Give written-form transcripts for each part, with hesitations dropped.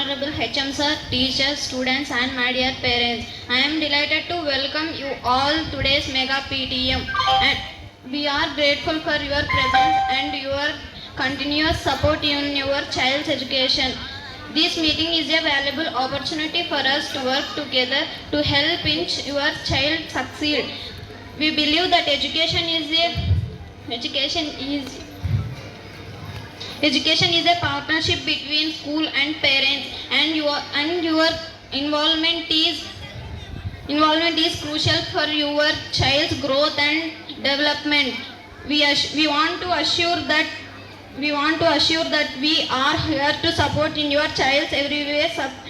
Honorable HM Sir, teachers, students and my dear parents. I am delighted to welcome you all today's Mega PTM and we are grateful for your presence and your continuous support in your child's education. This meeting is a valuable opportunity for us to work together to help your child succeed. We believe that education is a partnership between school and parents, and your involvement is crucial for your child's growth and development. We want to assure that we are here to support in your child's every way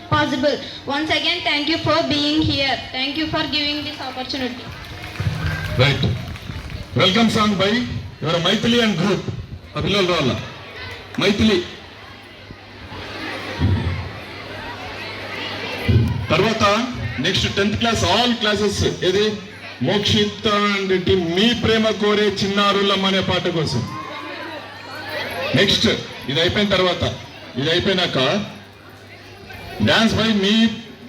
possible. Once again, thank you for being here. Thank you for giving this opportunity. Right. Welcome song by your Maithili and group. Abhilal Rala. Maithili. తర్వాత next 10th class all classes ఇది Mokshita and team మీ ప్రేమ కోరే చిన్నారులం అనే పాట కోసం. Next ఇది అయిపోయిన తర్వాత ఇది అయిపోయినాక డాన్స్ బై మీ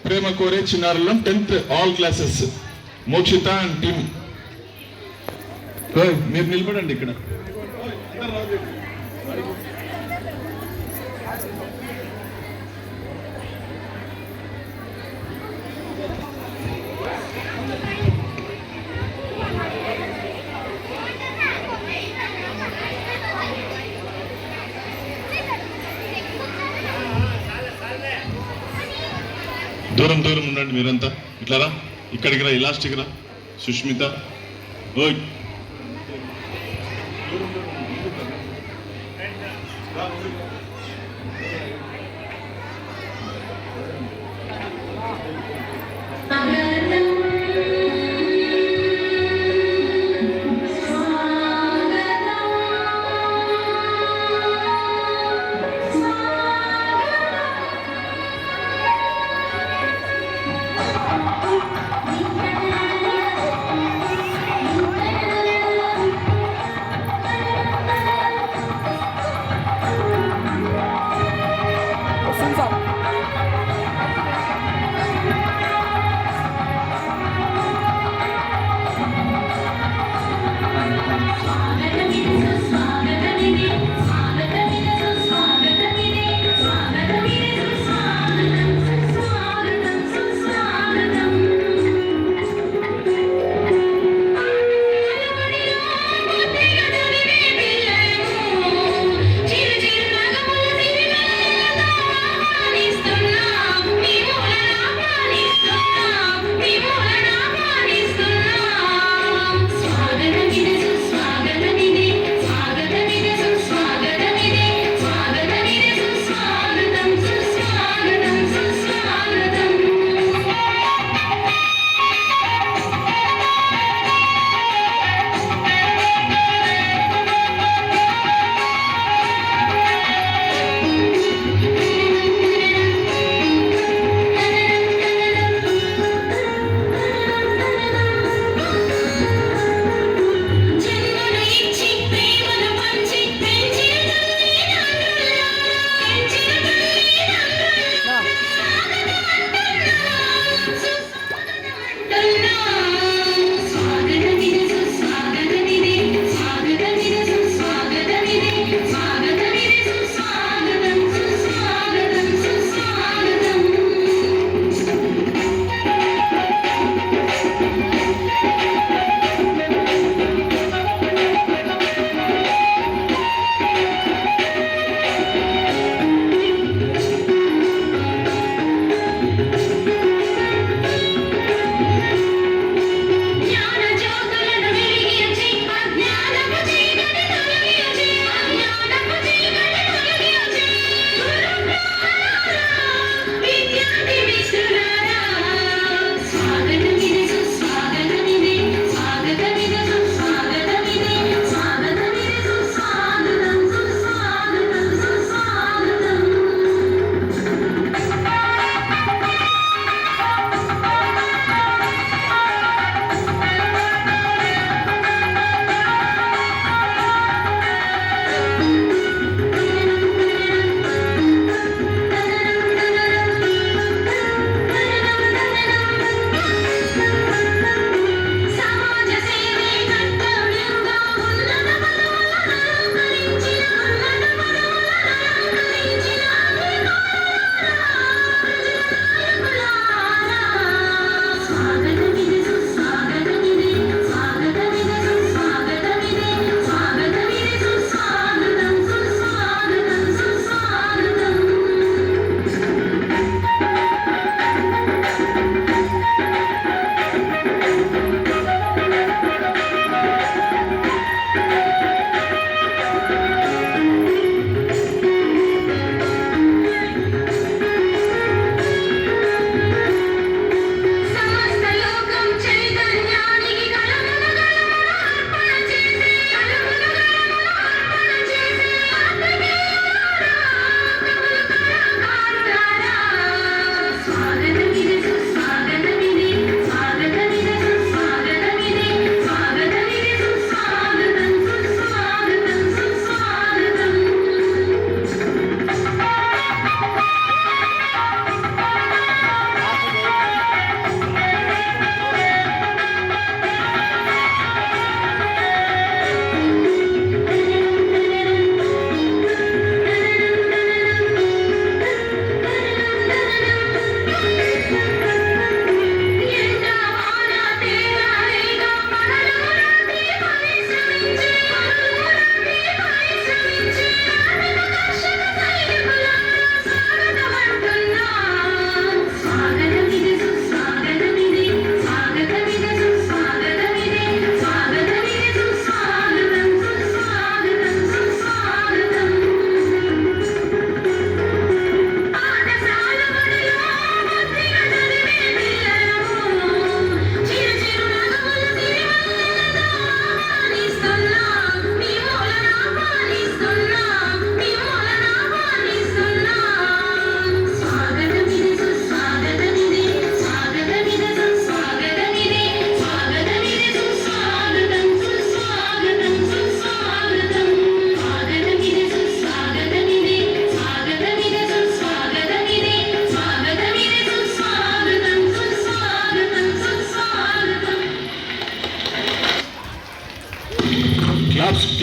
ప్రేమ కోరే చిన్నారులం 10th all classes Mokshita and team. మీరు నిలబడండి ఇక్కడ. దూరం దూరం ఉండండి మీరంతా. ఇట్లారా, ఇక్కడికి రా, ఇలాస్టిక్ రా. సుష్మిత ఓయ్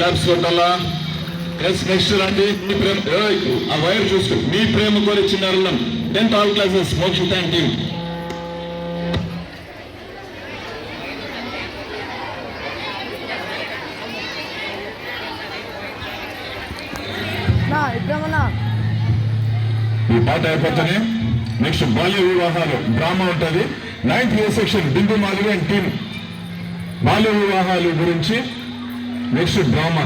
క్లాప్స్ కొట్టాలా. ఎస్ నెక్స్ట్ రండి. మీ ప్రేమ ఆ వైర్ చూసుకో. మీ ప్రేమ కోరే చిన్నారులం 10th all classes Mokshita and team. ఈ పాట అయిపోతేనే నెక్స్ట్ బాల్య వివాహాలు డ్రామా ఉంటుంది. 9th A section Bindu Madhavi and team బాల్య వివాహాలు గురించి నెక్స్ట్ డ్రామా.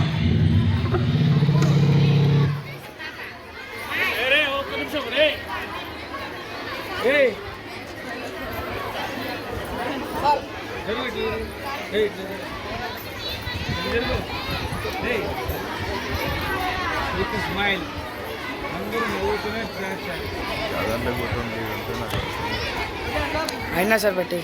స్మైల్ అందరూ నవ్వుతూనే చేస్తారు. అయినా సార్ బట్టి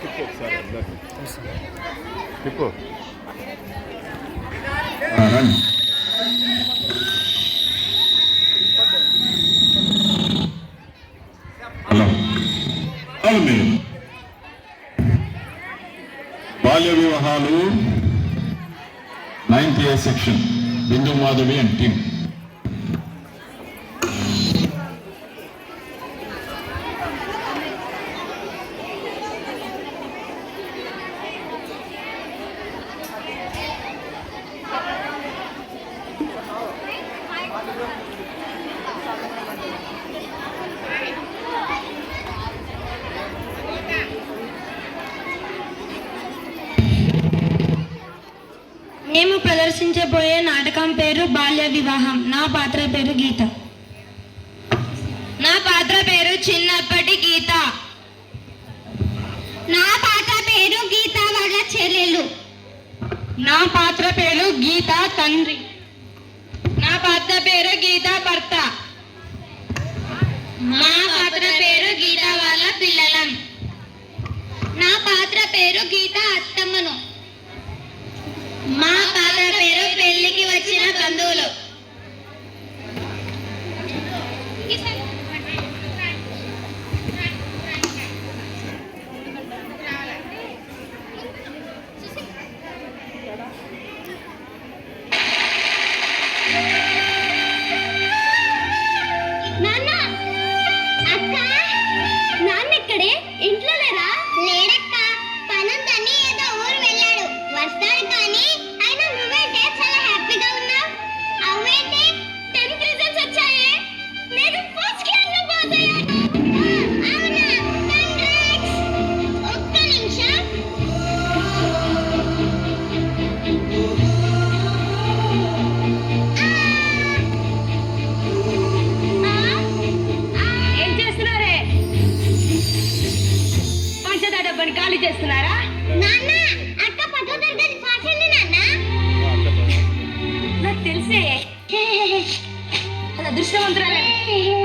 తిప్పు ఒకసారి అందరినీ తిప్పు. రండి. హలో అవును బాల్య వివాహాలు 9th A section Bindu Madhavi and team. మేము ప్రదర్శించబోయే నాటకం పేరు బాల్య వివాహం. నా పాత్ర పేరు గీత. నా పాత్ర పేరు చిన్నప్పటి గీత. నా పాత్ర పేరు గీత వాళ్ళ చెల్లెలు. నా పాత్ర పేరు గీత తండ్రి. నా పాత్ర పేరు గీత భర్త. మా పాత్ర పేరు గీత వాళ్ళ పిల్లలం. నా పాత్ర పేరు గీత అత్తమ్మను. మా పాత్ర పేరు పెళ్లికి వచ్చిన బంధువులు. నాన్న, అక్క, నాన్న ఇక్కడే ఇంట్లో లేరా? లేడక్క, పనుందని ఏదో ఊరు వెళ్ళాడు. వస్తాడు కానీ అయినా నువ్వేంటే చాలా హ్యాపీగా ఉన్నావు. అవేంటి 10th రిజల్ట్స్ వచ్చాయే? నేను ఫస్ట్ క్లాస్ లో పాస్ అయ్యాను. అవునా? కంగ్రాట్స్. ఒక్క నిమిషం. ఏం చేస్తున్నారే? పంచదార డబ్బాని ఖాళీ చేస్తున్నారా? నాన్న, అక్క 10వ తరగతి పాస్ అయింది నాన్న. నాకు తెలిసే అలా దృష్టవంతురాలని.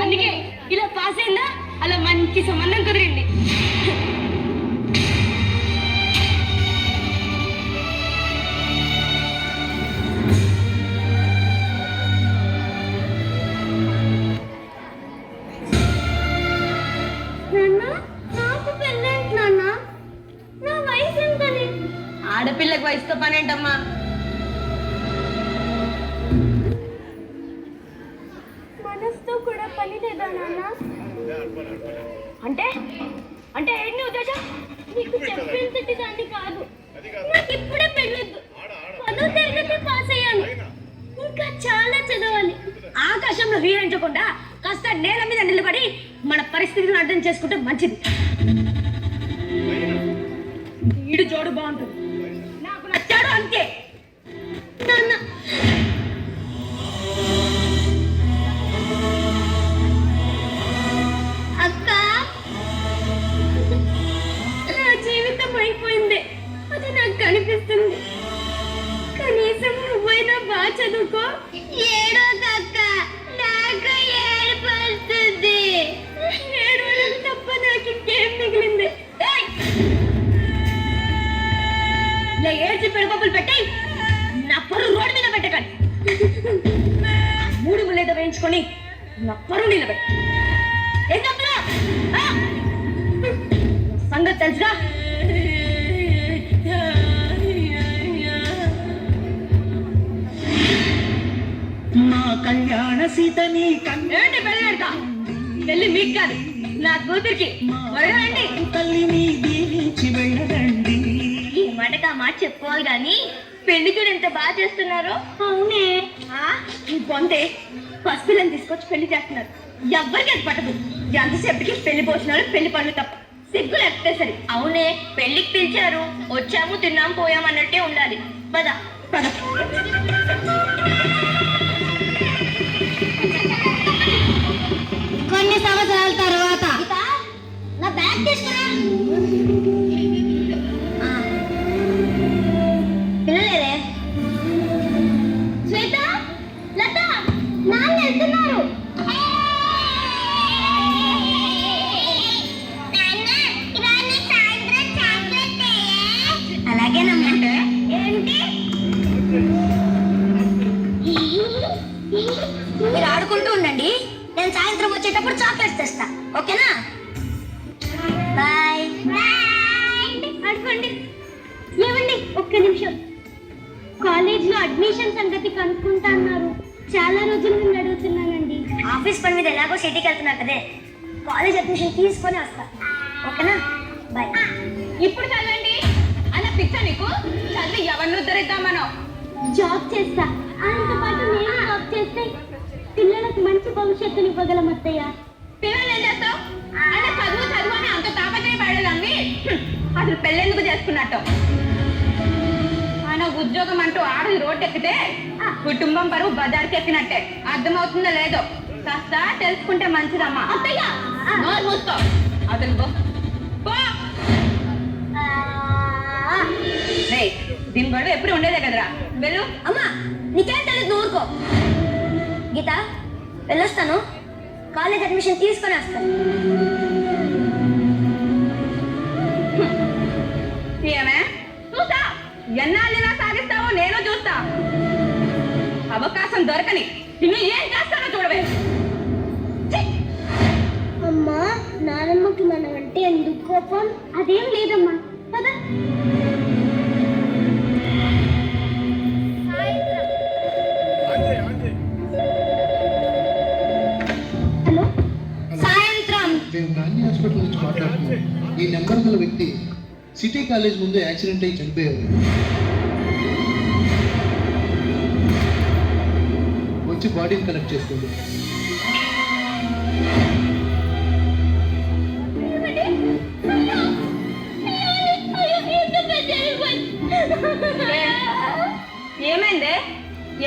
అందుకే ఇలా పాస్ అయిందా అలా మంచి సంబంధం కుదిరింది. ఆడపిల్లకు వయసుతో పని ఏంటమ్మా? మనసుతో కూడా పని లేదా నాన్న? అంటే అంటే ఏంటి ఉద్దేశం? నీకు చెప్పేంతటి దాన్ని కాదు. నాకు ఇప్పుడే పెళ్ళొద్దు. 10వ తరగతి పాస్ అయ్యాను. ఇంకా చాలా చదవాలి. ఆకాశంలో హీరించకుండా కాస్త నేల మీద నిలబడి మన పరిస్థితిని అర్థం చేసుకుంటే మంచిది. ఈడు జోడు బాగుంటుంది. నాకు నచ్చాడు అంతే. అక్క, నా జీవితం అయిపోయింది. అది నాకు కనిపిస్తుంది. కనీసం నువ్వైనా బాగా చదువుకో. ఏడోదక్క, నాకు ఏడుపు వస్తుంది. ఏడవడం తప్ప నాకు ఇంకేం మిగిలింది? ఇలా ఏడ్చి పెడపప్పులు పెట్టి నా పరువు రోడ్డు మీద పెట్టకండి. 3 ముళ్ళేదో వేయించుకొని నా పరువు నిలబెట్టి ఏం చెప్తున్నా? సంగతి తెలుసుగా? మా కళ్యాణ సీతని ఏంటి పెళ్ళాడతా? పెళ్ళి మీకు కాదు, నా కూతురికి. త్వరగా తల్లిని దీవించి వెళ్ళరండి. ఈ మాటకి ఆ మాట చెప్పుకోవాలి కానీ పెళ్లి కూడా ఎంత బాగా చేస్తున్నారో. అవునే, ఇంకొంతే పసిపిల్లని తీసుకొచ్చి పెళ్లి చేస్తున్నారు. ఎవ్వరికి అది పట్టదు. ఎంతసేపటికి పెళ్లి పోషణాలు, పెళ్లి పనులు తప్ప. సిగ్గు లేకపోతే సరే. అవునే, పెళ్లికి పిలిచారు, వచ్చాము, తిన్నాము, పోయాము అన్నట్టే ఉండాలి. పద పద. కొన్ని సంవత్సరాల తర్వాత నా బ్యాగ్ తీసుకురా. పిల్లలేరే? శ్వేత, లత, నాన్న వెళ్తున్నారు. నాన్న, ఇవాళ సాయంత్రం నేను సాయంత్రం వచ్చేటప్పుడు చాక్లెట్స్ తెస్తా, ఓకేనా? బాయ్. అడగండి. ఏమండి, ఒక్క నిమిషం. కాలేజ్లో అడ్మిషన్ సంగతి కనుక్కుంటా అన్నారు. చాలా రోజుల నుండి అడుగుతున్నానండి. ఆఫీస్ పని మీద ఎలాగో సిటీకి వెళ్తున్నా కదే, కాలేజ్ అడ్మిషన్ తీసుకొని వస్తా, ఓకేనా? బాయ్. ఇప్పుడు చదవండి అన్న పిచ్చ నీకు. చదివి ఎవరిని ఉద్ధరిద్దామనో. జాబ్ చేస్తా, ఆయనతో పాటు నేను జాబ్ చేస్తే పిల్లలకు మంచి భవిష్యత్తుని ఇవ్వగలం అత్తయ్య. పిల్లలు ఏం చేస్తావు? అన్న చదువు చదువు అని అంత తాపత్రయ పడేదాన్ని అసలు పెళ్ళెందుకు చేసుకున్నట్టు? ఆయన ఉద్యోగం అంటూ ఆడది రోడ్డు ఎక్కితే కుటుంబం పరువు బజార్కి ఎక్కినట్టే. అర్థమవుతుందో లేదో కాస్త తెలుసుకుంటే మంచిదమ్మా. అత్తయ్య నోరు మూసుకో. అతను పో. రేయ్, దీని గొడవ ఎప్పుడు ఉండేదే కదరా. వెళ్ళు. అమ్మా, నీకేం తెలియదు, ఊరుకో. గీత, వెళ్ళొస్తాను. కాలేజ్ అడ్మిషన్ తీసుకొని వస్తాను. ఏమే చూస్తా, ఎన్నాళ్ళైనా సాగిస్తావో నేను చూస్తా. అవకాశం దొరకని నిన్ను ఏం చేస్తానో చూడవే. అమ్మా, నానమ్మకి మనం అంటే ఎందుకు కోపం? అదేం లేదమ్మా, పద. హలో, సాయంత్రం. మేము గాంధీ హాస్పిటల్ నుంచి మాట్లాడుతున్నాం. ఈ నెంబర్ గల వ్యక్తి సిటీ కాలేజ్ ముందు యాక్సిడెంట్ అయ్యి చనిపోయారు. వచ్చి బాడీని కలెక్ట్ చేసుకోండి. ఏమైందే?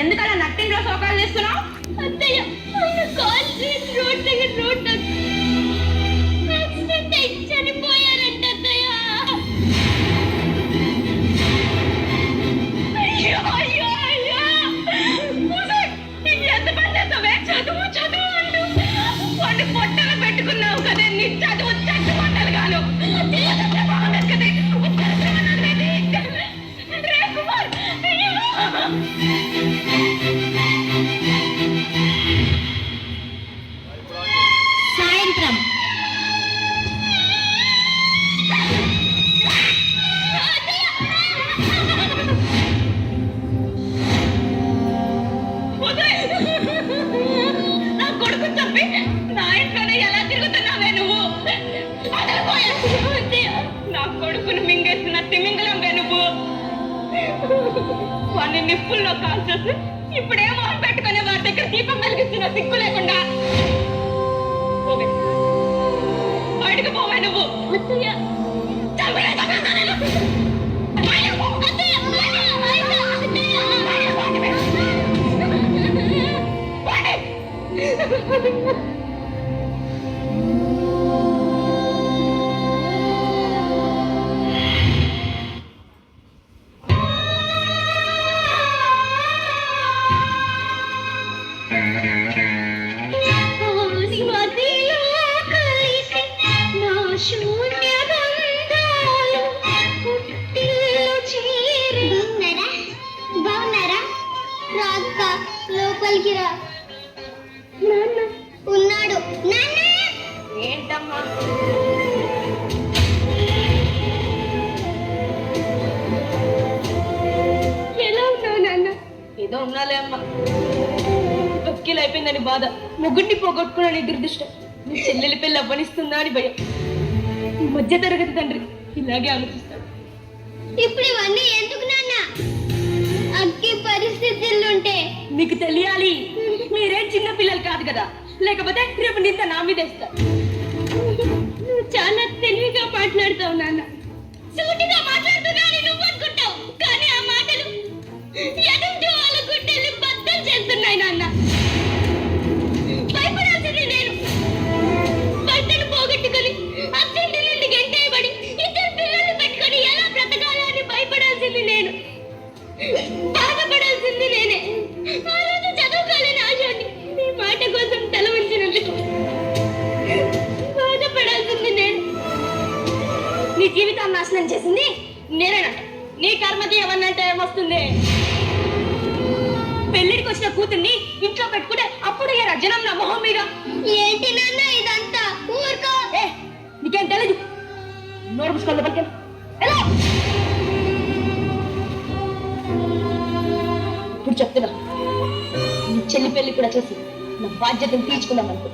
ఎందుకలా నట్టింట్లో సోకాలు చేస్తున్నావు? అత్తయ్య, ఆయన కాల్ చేసి రోడ్ దగ్గర రోడ్ యాక్సిడెంట్ అయి చనిపోయారంట అత్తయ్య. అయ్యో అయ్యో అయ్యో, ఎంత పని చేస్తావే? చదువు చదువు అంటూ వాడిని పొట్టలు పెట్టుకున్నావు కదే. నీ చదువు చట్టు మంటలు గాను బాగుండదు కదే. సాయంత్రం. నా కొడుకు చంపి నా ఇంట్లోనే ఎలా తిరుగుతున్నావే నువ్వు? నా కొడుకును మింగేసిన తిమింగలంవే నువ్వు. వాడిని నిప్పుల్లో కాల్చేసి ఇప్పుడేమో పెట్టుకునే వారి దగ్గర దీపం వెలిగిస్తున్న సిగ్గు లేకుండా. బయటకు పోవే నువ్వు. అత్తయ్య, లోపలికి రా. నాన్న ఉన్నాడు. నాన్న, ఏంటమ్మా? ఎలా ఉన్నావు నాన్న? ఏదో ఉన్నాలే అమ్మా. బక్కిలు అయిపోయిందని బాధ, ముగ్గురిని పోగొట్టుకున్నాను దురదృష్టం. నీ చెల్లెలి పెళ్ళి అవ్వనిస్తుందా అని భయం. మధ్య తరగతి తండ్రి ఇలాగే ఆలోచిస్తాడు. ఇప్పుడు ఇవన్నీ ఎందుకు నాన్న? అక్కి పరిస్థితులుంటే మీకు తెలియాలి. మీరేం చిన్న పిల్లలు కాదు కదా, లేకపోతే రేపు నింత నా మీద వేస్తా. నువ్వు చాలా తెలివిగా మాట్లాడతావు నాన్న. సూటిగా మాట్లాడుతున్నాను నువ్వు అనుకుంటావు, కానీ ఆ మాటలు ఎదుటి వాళ్ళ గుండెల్ని బద్దలు చేస్తున్నాయి నాన్న. భయపడాల్సింది నేను. భర్తను పోగొట్టుకొని అత్తింటి నుండి గెంటేయబడి ఇద్దరు పిల్లల్ని పెట్టుకొని ఎలా బ్రతకాలని భయపడాల్సింది నేను. బాధపడాల్సింది నేనే. ఆ రోజు చదువుకోలేని ఆశని నీ మాట కోసం తల వంచినందుకు బాధపడాల్సింది నేను. నీ జీవితాన్ని నాశనం చేసింది నేనేనంట. నీ కర్మకి ఏమన్నంటే ఏమొస్తుంది? పెళ్లిడికి వచ్చిన కూతుర్ని ఇంట్లో పెట్టుకుంటే అప్పుడు ఏ రజనం నా మొహం మీద నోరు పుచ్చుకోవాలి పలికి ఇప్పుడు చెప్తున్నా నీ చెల్లి పెళ్లి కూడా చేసి నా బాధ్యతను తీర్చుకుందాం అనుకో.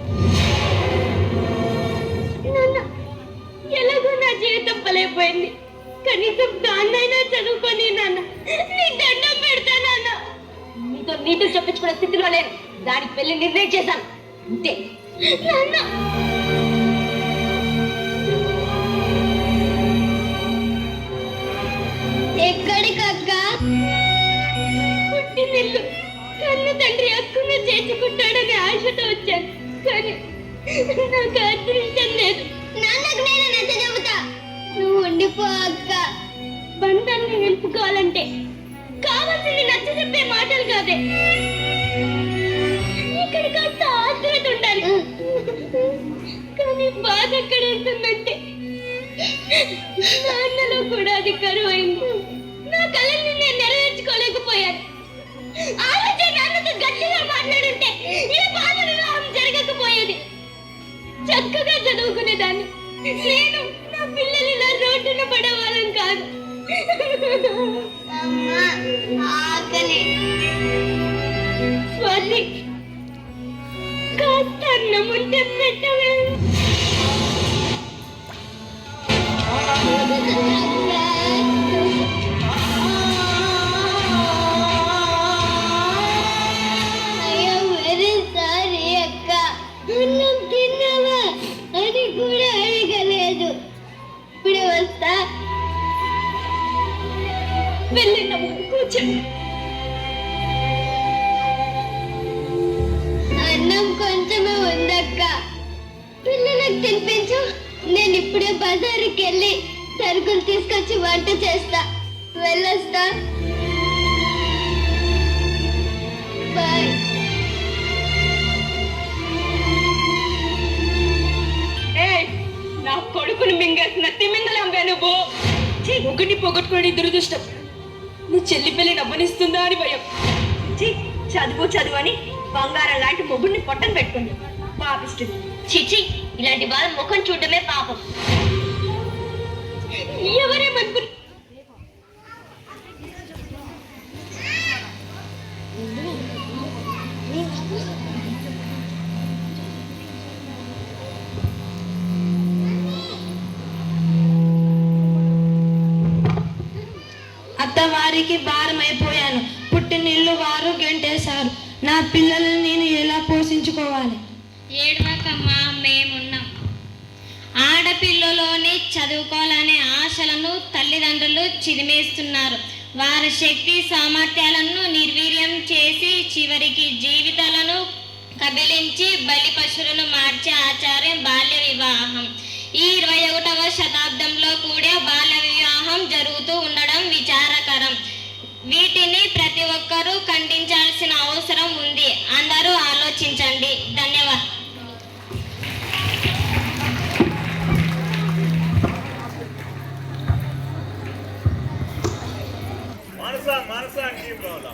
ఎలాగో నా జీవితం పలైపోయింది. కనీసం దాన్నైనా చదువుకొని నాన్న, నీ దండం పెడతా నాన్న. నీతో నీతులు చెప్పించుకునే స్థితిలో లేను. దానికి పెళ్లి నిర్ణయం చేశాను అంతే. నాన్న ఎక్కడికక్క? పుట్టినిల్లు కన్ను తండ్రి అక్కును చేసుకుంటాడని ఆశతో వచ్చాను, కానీ నాకు అదృష్టం లేదు. నాన్నకు నేను నచ్చ చెబుతా, నువ్వు ఉండిపో అక్క. బంధాన్ని నిలుపుకోవాలంటే కావాల్సింది నచ్చ చెప్పే మాటలు కాదే, ఇక్కడ కాస్త ఆశ్రత ఉండాలి. కానీ బాధ ఎక్కడ ఉంటుందంటే నాన్నలో కూడా అది కరువైంది. నా కళని నేను నెరవేర్చుకోలేకపోయాను. ఆలోచన నాన్నతో గట్టిగా మాట్లాడుంటే ఈ బాధ వివాహం జరగకపోయేది. చక్కగా చదువుకునేదాన్ని. నేను నా పిల్లలు ఇలా రోడ్డున పడేవాళ్ళం కాదు. స్వాతి, కాస్త అన్నం ఉంటే పెట్టవే. అన్నం తిన్నావా అది కూడా అడగలేదు. ఇప్పుడు వస్తా. వెళ్ళిన కూర్చోండి. అన్నం కొంచెమే ఉందక్క, పిల్లలకు తినిపించు. నేను ఇప్పుడే బజారుకి వెళ్ళి సరుకులు తీసుకొచ్చి వంట చేస్తా. వెళ్ళొస్తా. బాయ్. నా కొడుకుని మింగేసిన తిమింగలంబే నువ్వు. ఒకటి పొగట్టుకోని దురదృష్టం. నీ చెల్లి పెళ్లి నవ్వనిస్తుందా అని భయం. చదువు చదువు అని బంగారం లాంటి మొగుడిని పొట్టం పెట్టుకుంది పాపిస్తుంది. చిచి, ఇలాంటి వాళ్ళ ముఖం చూడడమే పాపం. ఎవరేమనుకుని అత్తవారికి భారమైపోయాను. పుట్టినిల్లు వారు గెంటేశారు. నా పిల్లల్ని నేను ఎలా పోషించుకోవాలి? ఏడవకమ్మా, మేమున్నాం. ఆడపిల్లలోని చదువుకోవాలనే ఆశలను తల్లిదండ్రులు చిదిమేస్తున్నారు. వారి శక్తి సామర్థ్యాలను నిర్వీర్యం చేసి చివరికి జీవితాలను కబిలించి బలి పశువులను మార్చే ఆచారం బాల్య వివాహం. ఈ 21వ శతాబ్దంలో కూడా బాల్య వివాహం జరుగుతూ ఉండడం విచారకరం. వీటిని ప్రతి ఒక్కరూ ఖండించాల్సిన అవసరం ఉంది. అందరూ ఆలోచించండి. ధన్యవాదాలు. మానస టీం రావాలా?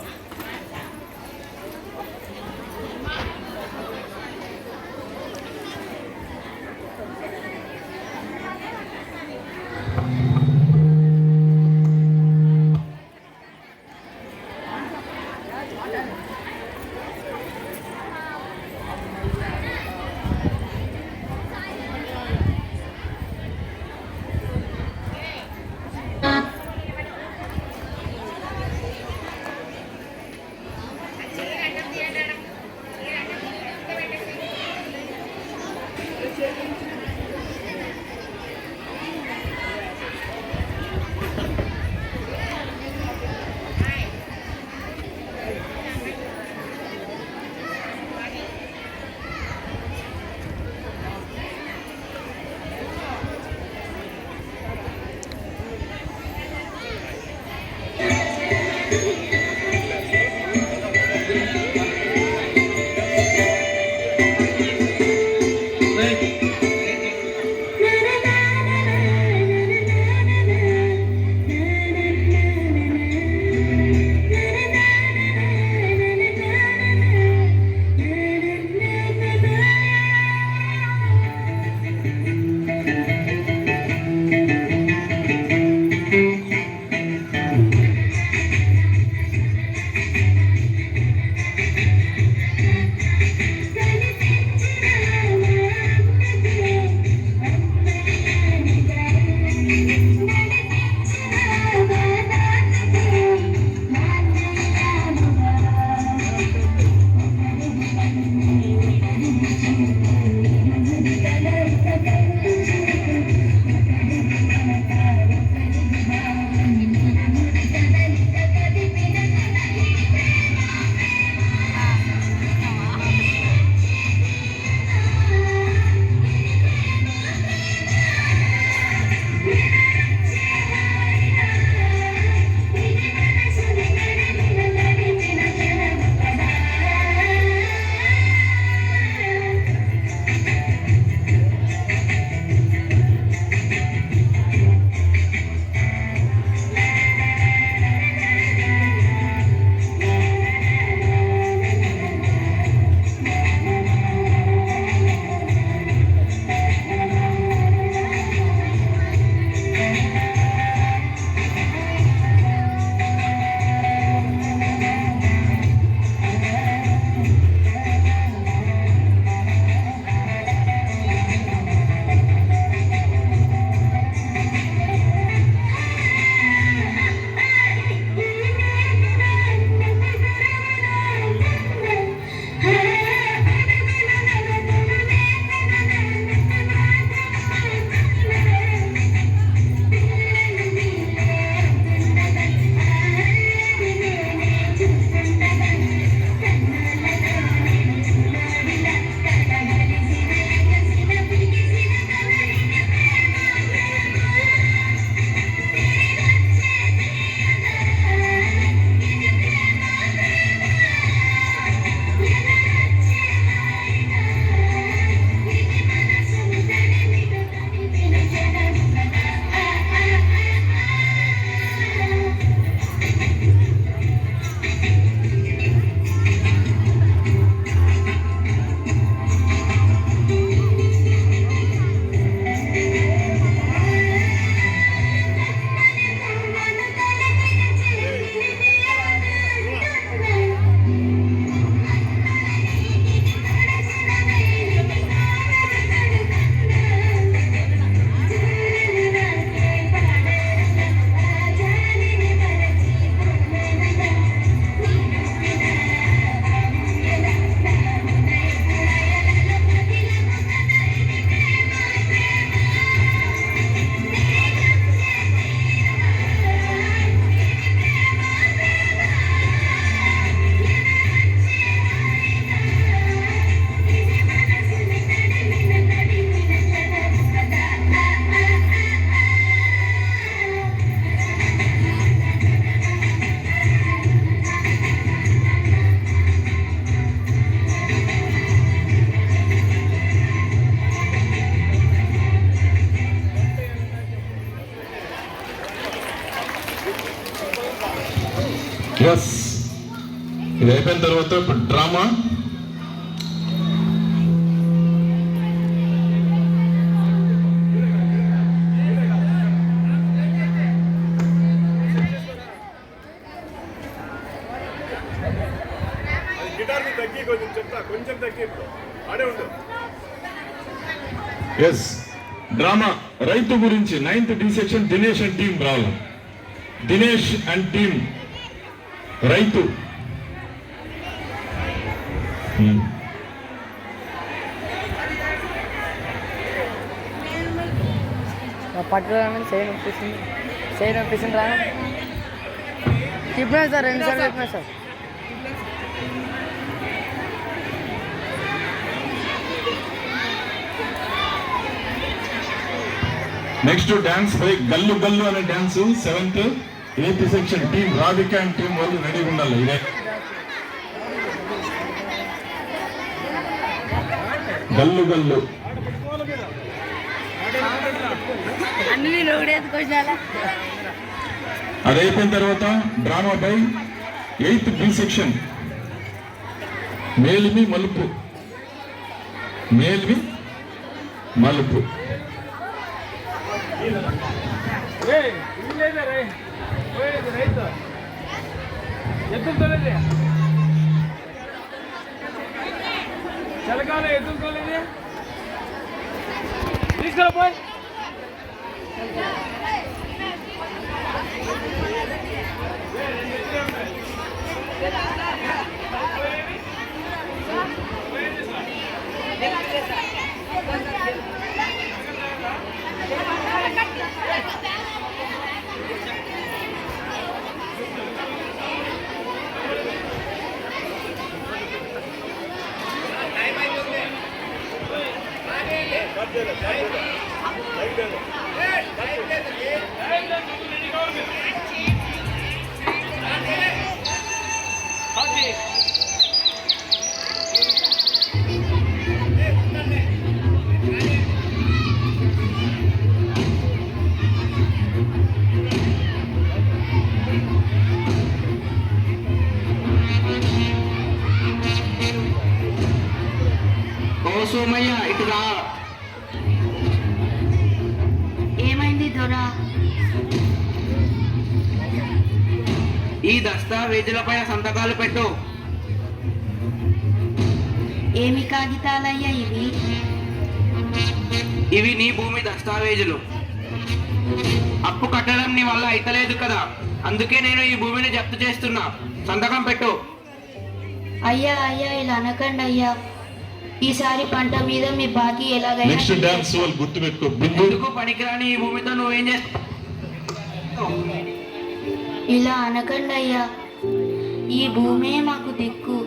ఎస్, ఇది అయిపోయిన తర్వాత ఇప్పుడు డ్రామా. గిటార్ తగ్గి కొంచెం చెప్తా, కొంచెం తగ్గి ఆడే ఉండు. ఎస్, డ్రామా రైతు గురించి 9th D section Dinesh and team రావాలి. దినేష్ అండ్ టీం రైతు. పట్టుకోవాలని చేయని ఒప్పిస్తుంది రా చెప్పినా సార్, 2 సార్లు చెప్పినా సార్. నెక్స్ట్ డాన్స్ బై గల్లు గల్లు అనే dance 7th 8th section team Radhika and team వాళ్ళు రెడీగా ఉండాలి. ఇదే గల్లు గల్లు. అన్ని రోడ్డుకొచ్చాలా. అది అయిపోయిన తర్వాత drama by 8th B section మేలిమి మలుపు. మేలిమి మలుపు. చలకాల ఎదుర్కోలేదు తీసుకురా పోయి. సోమయ్య ఇటు రా. ఏమైంది దొరా? ఈ దస్తావేజులపై సంతకాలు పెట్టు. ఏమి కాగితాలయ్యా ఇవి? ఇవి నీ భూమి దస్తావేజులు. అప్పు కట్టడం నీ వల్ల అయితలేదు కదా, అందుకే నేను ఈ భూమిని జప్తు చేస్తున్నా. సంతకం పెట్టు. అయ్యా అయ్యా ఇలా అనకండి అయ్యా. ఈసారి పంట మీద మీ బాకీ ఎలాగైనా నెక్స్ట్ డాన్స్ వాళ్ళు గుర్తుపెట్టుకో. బిందు ఎందుకు పనికిరాని ఈ భూమితో నువ్వేం చేస్తావు? ఇలా అనకండి అయ్యా. ఈ భూమే మాకు దిక్కు.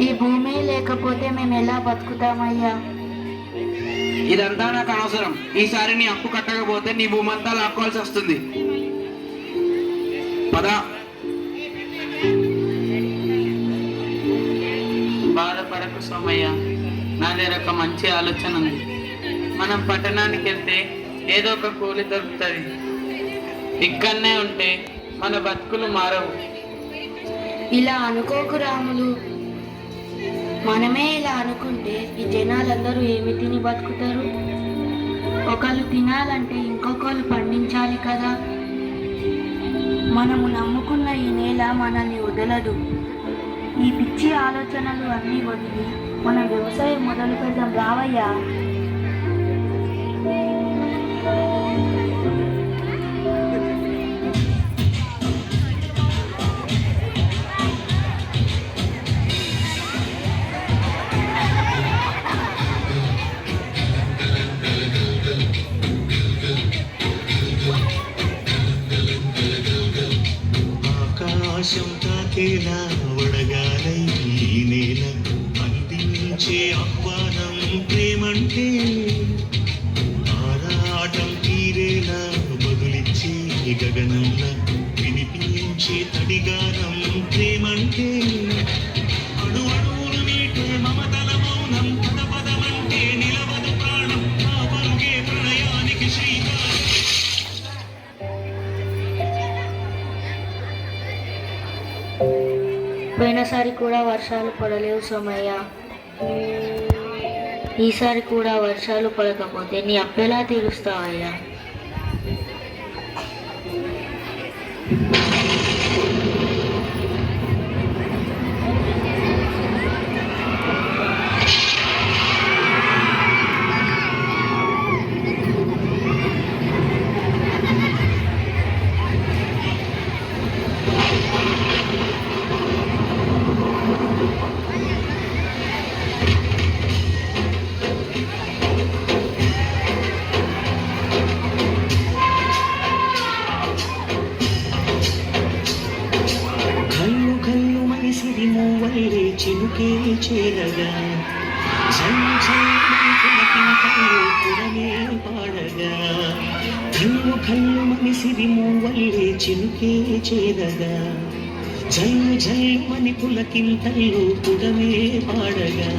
ఈ భూమే లేకపోతే మేము ఎలా బతుకుతామయ్యా? ఇదంతా నాకు అనవసరం. ఈసారి నీ అప్పు కట్టకపోతే నీ భూమి అంతా లాక్కోవాల్సి వస్తుంది. పద. బాధపడకు సోమయ్య, నా దగ్గర ఒక మంచి ఆలోచన ఉంది. మనం పట్టణానికి వెళ్తే ఏదో ఒక కూలి దొరుకుతుంది. ఇక్కడనే ఉంటే మన బతుకులు మారవు. ఇలా అనుకోకు రాములు. మనమే ఇలా అనుకుంటే ఈ జనాలందరూ ఏమి తిని బతుకుతారు? ఒకళ్ళు తినాలంటే ఇంకొకళ్ళు పండించాలి కదా. మనము నమ్ముకున్న ఈ నేల మనల్ని వదలదు. ఈ పిచ్చి ఆలోచనలు అన్నీ వదిలి మనం వ్యవసాయం మొదలు పెడదాం రావయ్యా. ఆకాశం తాకేలా వడగాలై ఈ నేల అందించే ఆహ్వానం ప్రేమంటే, ఆరాటం తీరేలా బదులిచ్చే గగనంలా వినిపించే తడిగానం ప్రేమంటే, అణు అణువులు మీటే మమతల మౌనం పద పదమంటే నిలవదు ప్రాణం ఆ పరుగే ప్రణయానికి శ్రీకారం. పోయినసారి కూడా వర్షాలు పడలేవు సోమయ్య. ఈసారి కూడా వర్షాలు పడకపోతే నీ అప్పెలా తీరుస్తావయ్యా? కళ్ళు కళ్ళు మనసిరి మూవల్లే చినుకే చేరగా జల్లు జల్లు పులకింతలు పురమే పాడగా కళ్ళు కళ్ళు మనసిరి మూవల్లే చినుకే చేరగా జల్లు జల్లు మని పులకింతలు పురమే పాడగా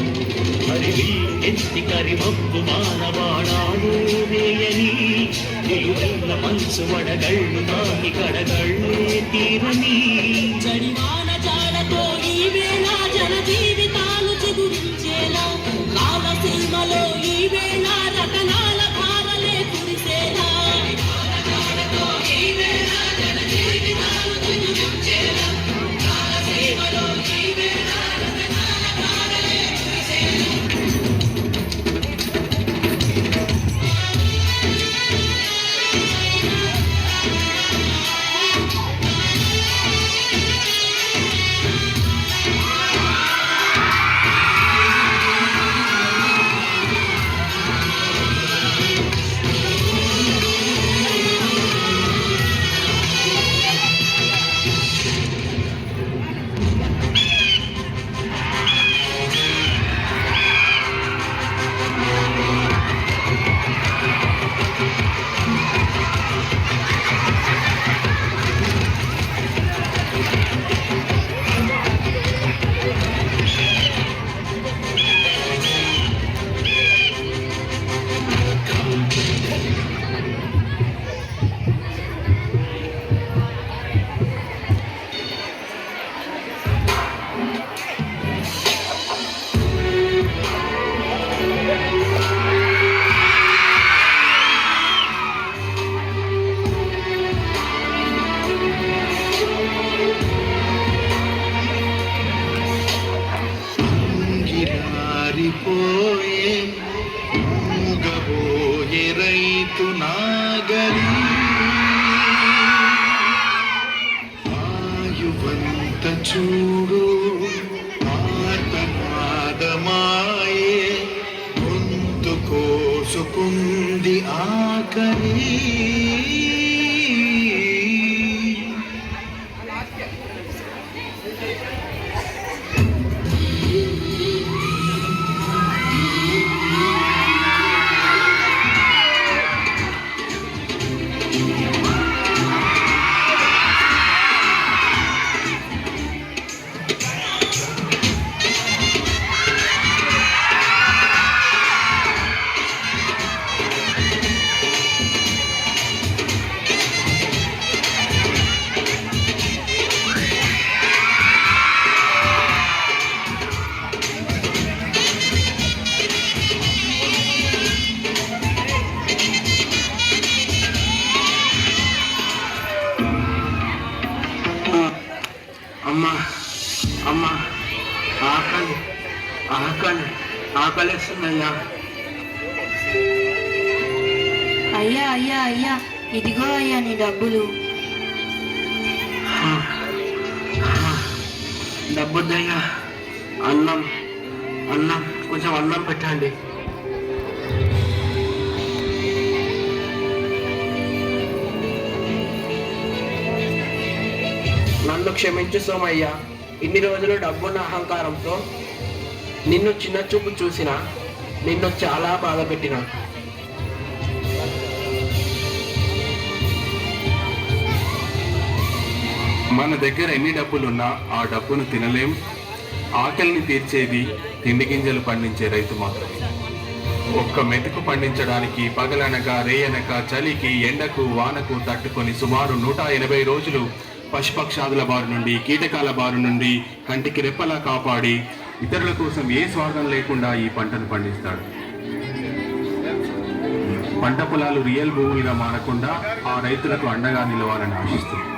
హరివిల్లు ఎత్తి కరిమబ్బు మానవాడాడు వేయని నిలువెల్ల మనసు వడగళ్ళు నాకి కడగళ్ళే తీరని జడివాన జాడతో ఈ వేళ జన జీవితాలు చిగురించేలా కాలసీమలో ఈ వేళ రతనాల ధారలే కురిసేలా పోయే మూగబోయే రైతు నాగలి ఆయువంత చూడు ఆర్తనాదమాయే గొంతు కోసుకుంది ఆకలి అమ్మా అమ్మా ఆకలి ఆకలి ఆకలిస్తుందయ్యా. అయ్యా అయ్యా అయ్యా, ఇదిగో అయ్యా నీ డబ్బులు. డబ్బుద్దయ్యా. అన్నం అన్నం కొంచెం అన్నం పెట్టండి. నన్ను క్షమించు సోమయ్య. ఇన్ని రోజులు డబ్బున్న అహంకారంతో నిన్ను చిన్న చూపు చూసిన, నిన్ను చాలా బాధ పెట్టిన. మన దగ్గర ఎన్ని డబ్బులున్నా ఆ డబ్బును తినలేం. ఆకలిని తీర్చేది తిండి గింజలు పండించే రైతు మాత్రమే. ఒక్క మెతుకు పండించడానికి పగలనక రేయనక చలికి ఎండకు వానకు తట్టుకొని సుమారు 180 రోజులు పశుపక్షాదుల బారి నుండి, కీటకాల బారి నుండి కంటికి రెప్పలా కాపాడి ఇతరుల కోసం ఏ స్వార్థం లేకుండా ఈ పంటను పండిస్తాడు. పంట పొలాలు రియల్ భూములుగా మారకుండా ఆ రైతులకు అండగా నిలవాలని ఆశిస్తుంది.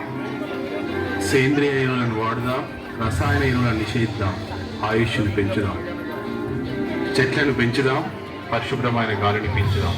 సేంద్రియ ఎరువులను వాడుదాం, రసాయన ఎరువులను నిషేధిద్దాం, ఆయుష్ను పెంచుదాం, చెట్లను పెంచుదాం, పరిశుభ్రమైన గాలిని పెంచుదాం.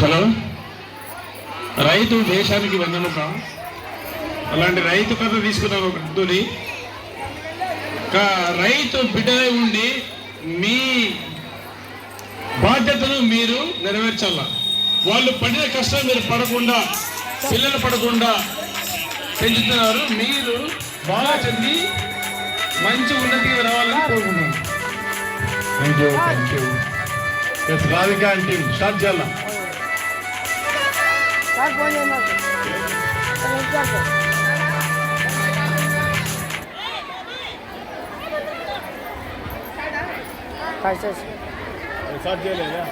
హలో, రైతు దేశానికి వెన్నెముక. అలాంటి రైతు కథ తీసుకున్నాను ఒక వృద్ధుని. రైతు బిడ్డలై ఉండి మీ బాధ్యతను మీరు నెరవేర్చాల. వాళ్ళు పడిన కష్టం మీరు పడకుండా, పిల్లలు పడకుండా పెంచుతున్నారు. మీరు బాగా చదివి మంచి ఉన్నతికి రావాలని కోరుకుంటున్నాను. Thank you. రాధిక అంటే స్టార్ట్ చేయాలా? साथ दे लेगा।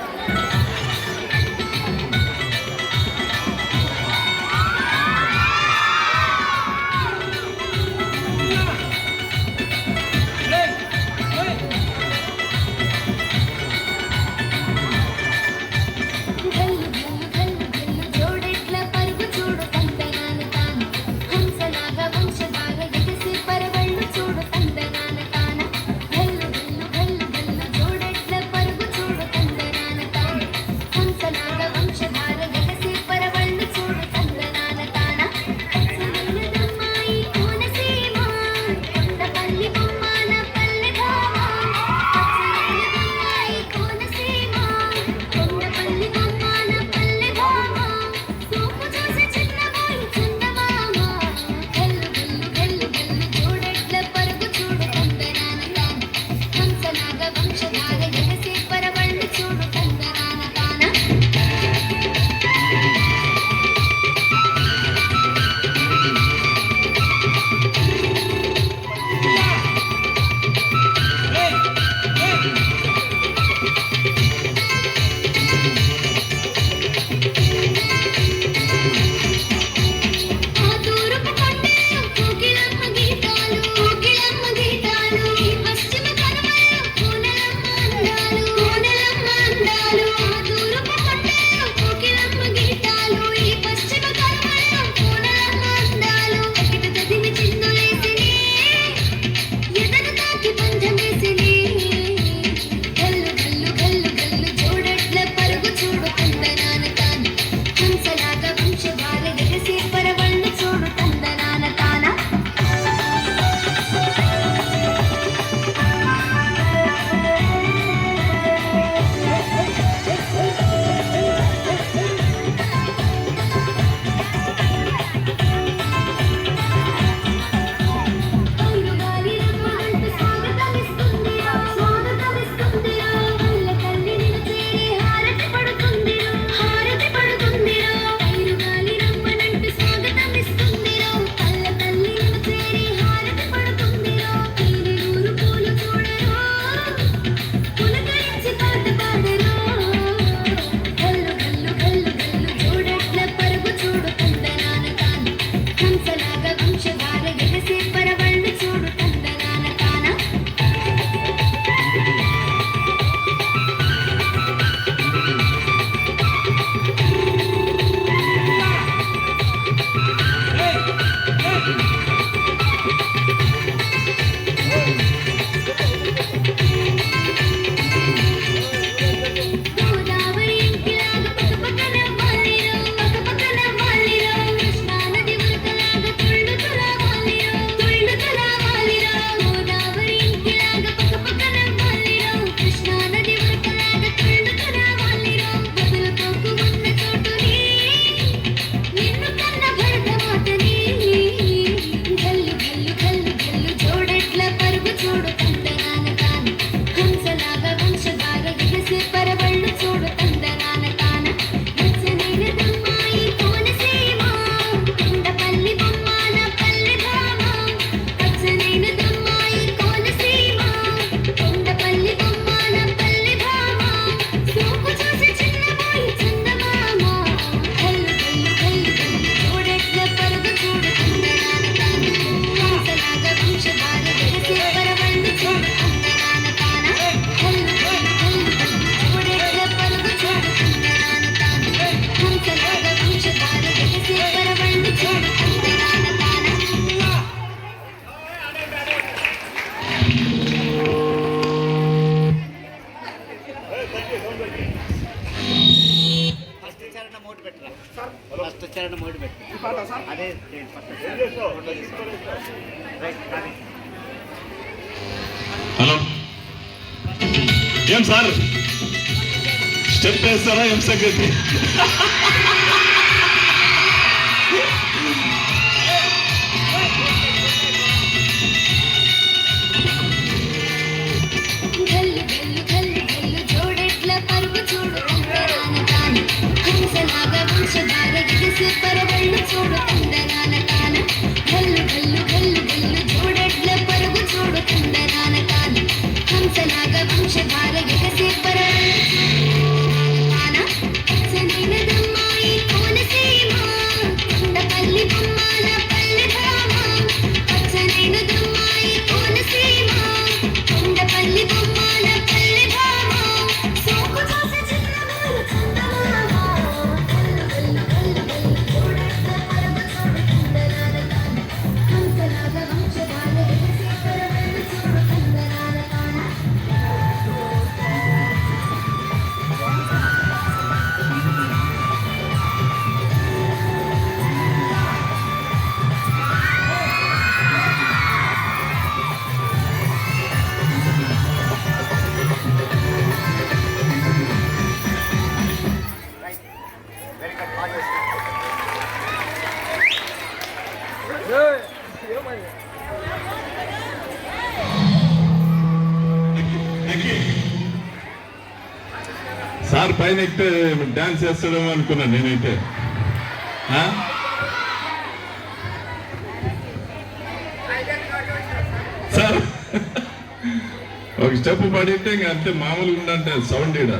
మోటు పెట్టరా ఫస్ట్ చరణం మోటు పెట్టు అదే హలో ఏం సార్ స్టెప్ వేస్తారా ఏం సంగతి సార్ పైన ఎక్కితే డాన్స్ చేస్తాడేమో అనుకున్నాను నేనైతే సార్ ఒక స్టెప్ పడితే ఇంకా అంతే మామూలుగా ఉండంటే సౌండ్ ఇడ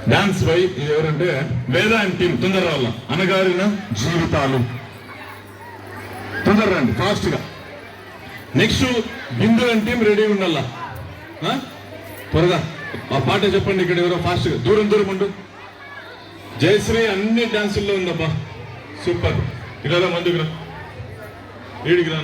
డాన్స్ పై ఇది ఎవరంటే వేదా అండ్ టీం తొందర వాళ్ళ అనగారిన జీవితాలు తొందర రండి ఫాస్ట్ గా next Bindu and team ready ఉండాల త్వరగా ఆ పాట చెప్పండి ఇక్కడ ఎవరో ఫాస్ట్ గా దూరం దూరం ఉండు జయశ్రీ అన్ని డాన్సుల్లో ఉందబ్బా సూపర్ ఇలా ముందుకు రా వీడికి రా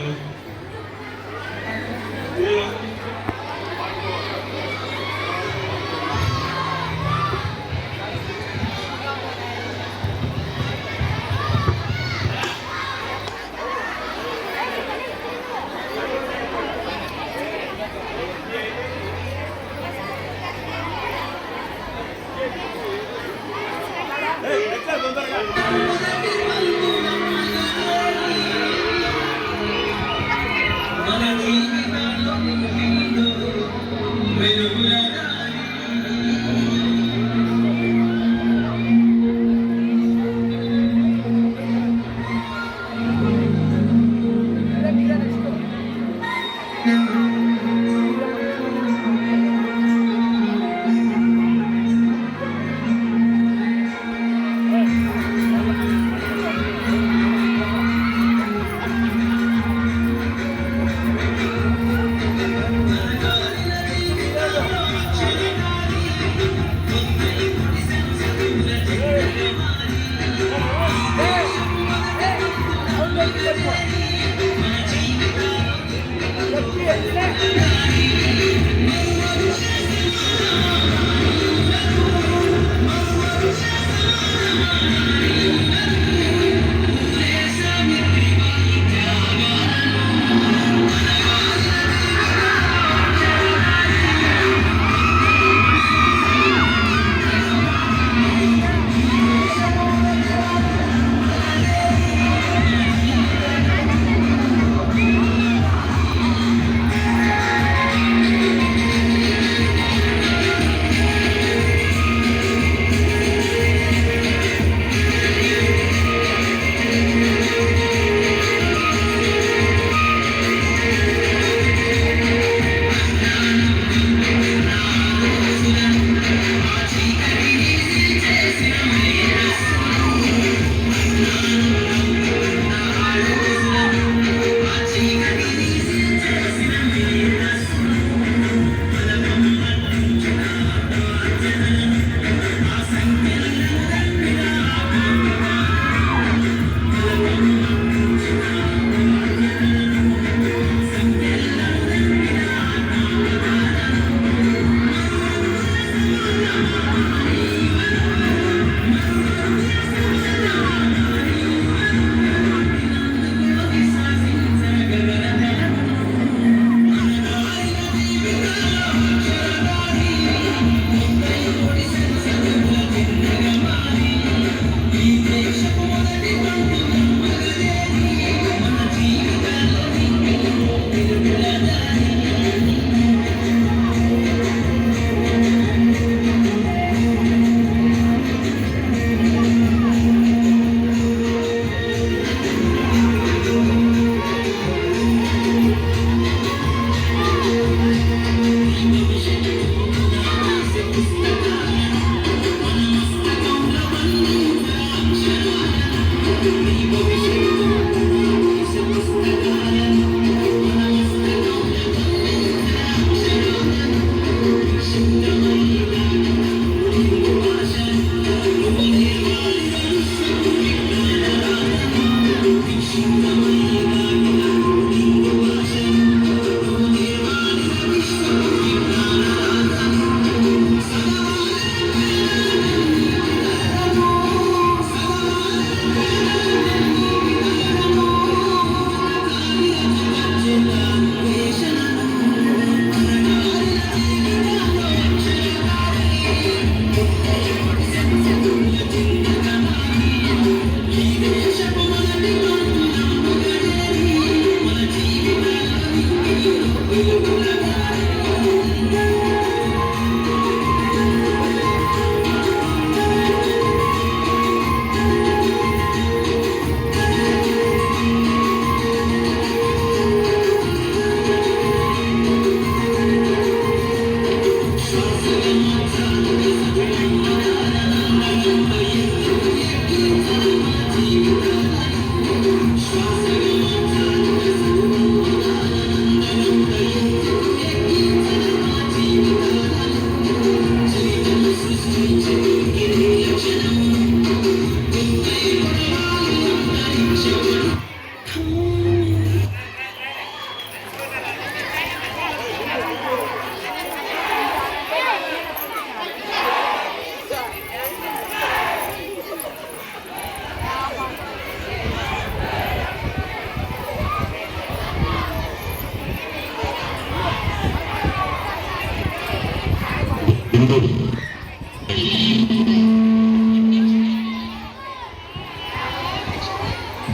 Yeah.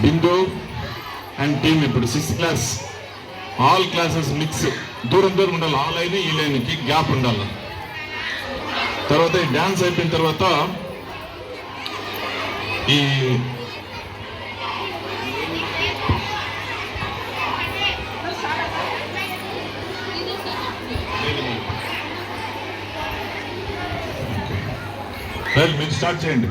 బిందు అండ్ టీమ్ ఇప్పుడు 6th class all classes mix దూరం దూరం ఉండాలి. ఆ లైన్ ఈ లైన్కి గ్యాప్ ఉండాలి. తర్వాత ఈ డ్యాన్స్ అయిపోయిన తర్వాత ఈ మీరు స్టార్ట్ చేయండి.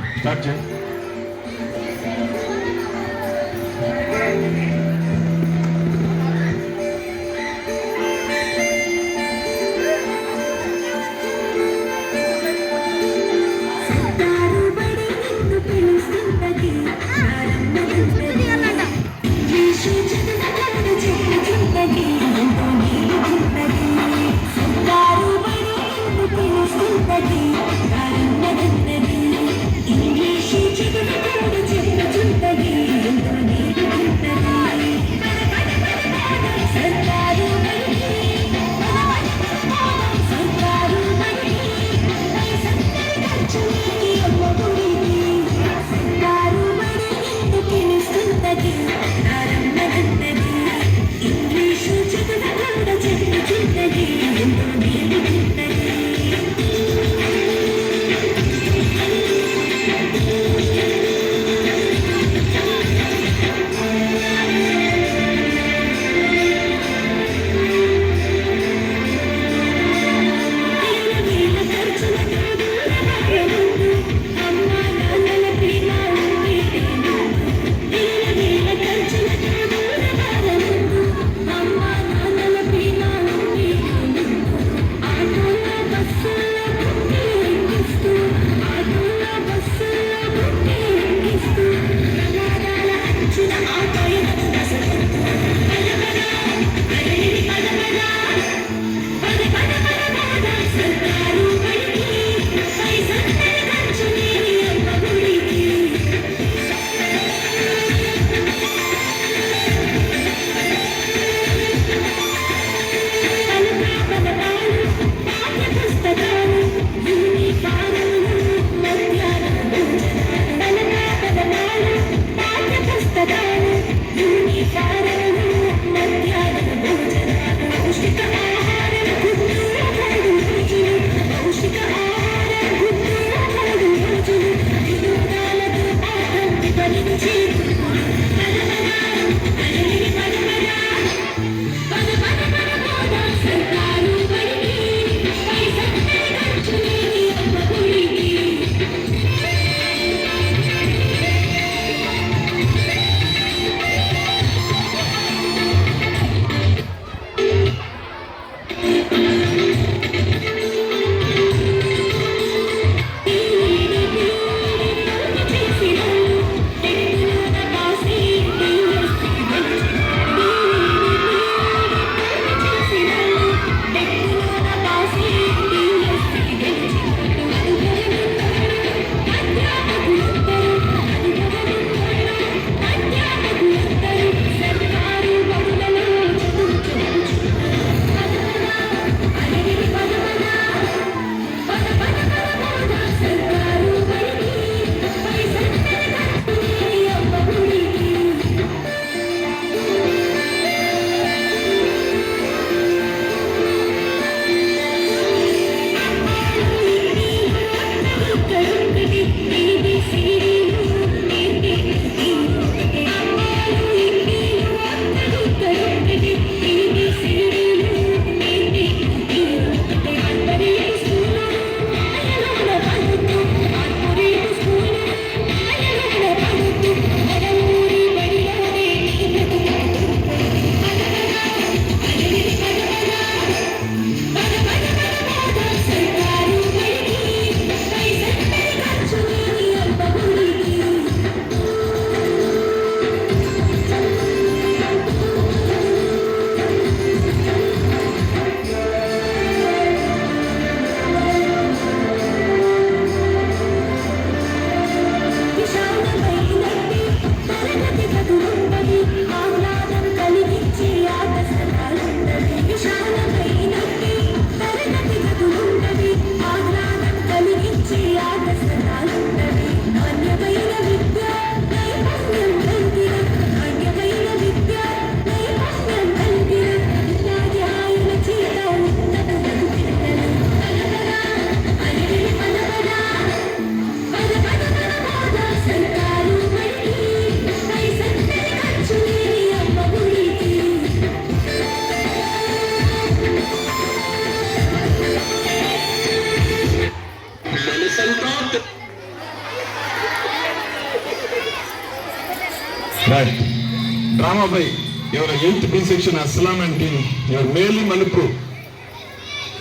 రామాబాయ్ ఎవరు 8th B section Aslam and team ఎవరు మేలి మలుపు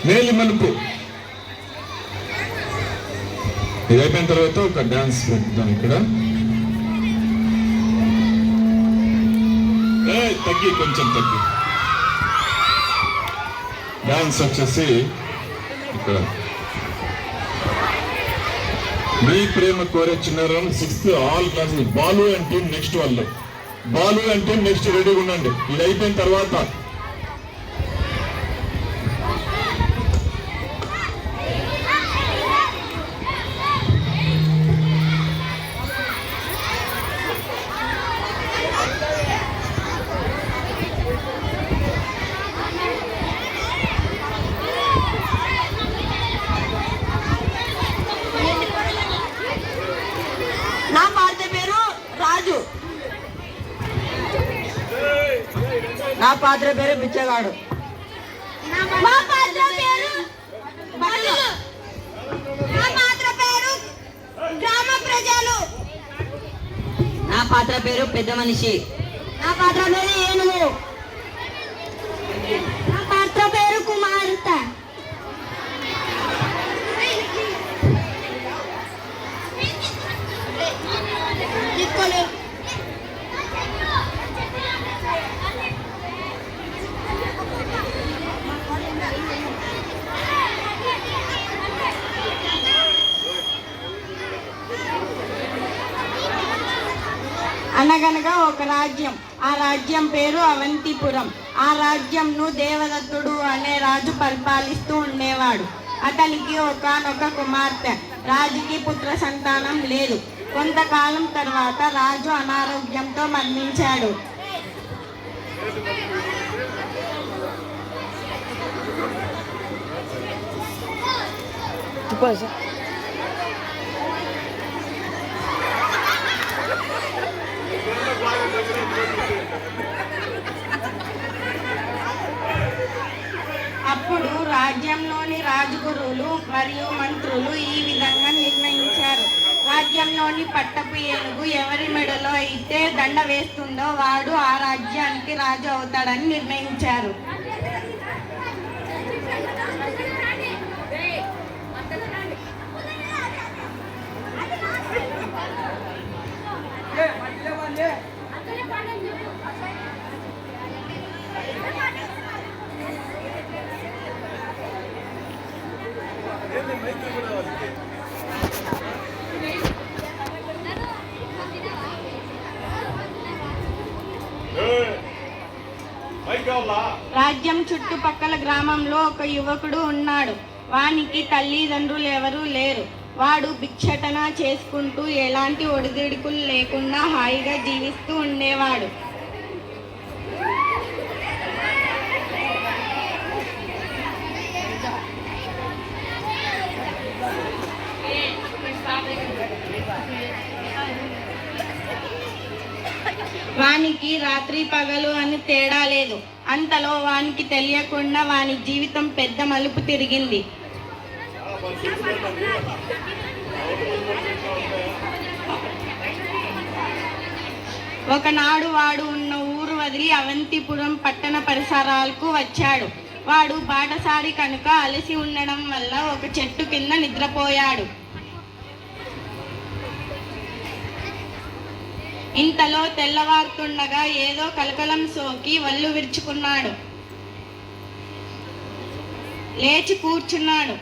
ఇది అయిపోయిన తర్వాత ఒక డాన్స్ పెడతాం ఇక్కడ. కొంచెం తగ్గి డాన్స్ వచ్చేసి ఇక్కడ మీ ప్రేమ కోరే చిన్నారు 6th all classes Balu and team next వాళ్ళు బాలు అండ్ టీమ్ నెక్స్ట్ రెడీగా ఉండండి. ఇది అయిపోయిన తర్వాత నా పాత్ర పేరు రాజు. నా పాత్ర పేరు బిచ్చగాడు. మా పాత్ర పేరు బడులు. మా పాత్ర పేరు గ్రామ ప్రజలు. నా పాత్ర పేరు పెద్ద మనిషి. నా పాత్ర పేరు ఏనుగు. నా పాత్ర పేరు కుమార్తె. అనగనగా ఒక రాజ్యం. ఆ రాజ్యం పేరు అవంతిపురం. ఆ రాజ్యంను దేవదత్తుడు అనే రాజు పరిపాలిస్తూ ఉండేవాడు. అతనికి ఒకానొక కుమార్తె. రాజుకి పుత్ర సంతానం లేదు. కొంతకాలం తర్వాత రాజు అనారోగ్యంతో మరణించాడు. అప్పుడు రాజ్యంలోని రాజగురువులు మరియు మంత్రులు ఈ విధంగా నిర్ణయించారు. రాజ్యంలోని పట్టపు ఏనుగు ఎవరి మెడలో అయితే దండ వేస్తుందో వాడు ఆ రాజ్యానికి రాజు అవుతాడని నిర్ణయించారు. రాజ్యం చుట్టుపక్కల గ్రామంలో ఒక యువకుడు ఉన్నాడు. వానికి తల్లిదండ్రులు ఎవరూ లేరు. వాడు భిక్షటన చేసుకుంటూ ఎలాంటి ఒడిదుడుకులు లేకుండా హాయిగా జీవిస్తూ ఉండేవాడు. వానికి రాత్రి పగలు అని తేడా లేదు. అంతలో వానికి తెలియకుండా వాని జీవితం పెద్ద మలుపు తిరిగింది. ఒకనాడు వాడు ఉన్న ఊరు వదిలి అవంతిపురం పట్టణ పరిసరాలకు వచ్చాడు. వాడు బాటసారి కనుక అలసి ఉండడం వల్ల ఒక చెట్టు కింద నిద్రపోయాడు. ఇంతలో తెల్లవారుతుండగా ఏదో కలకలం సోకి వల్లు విరుచుకున్నాడు. లేచి కూర్చున్నాడు.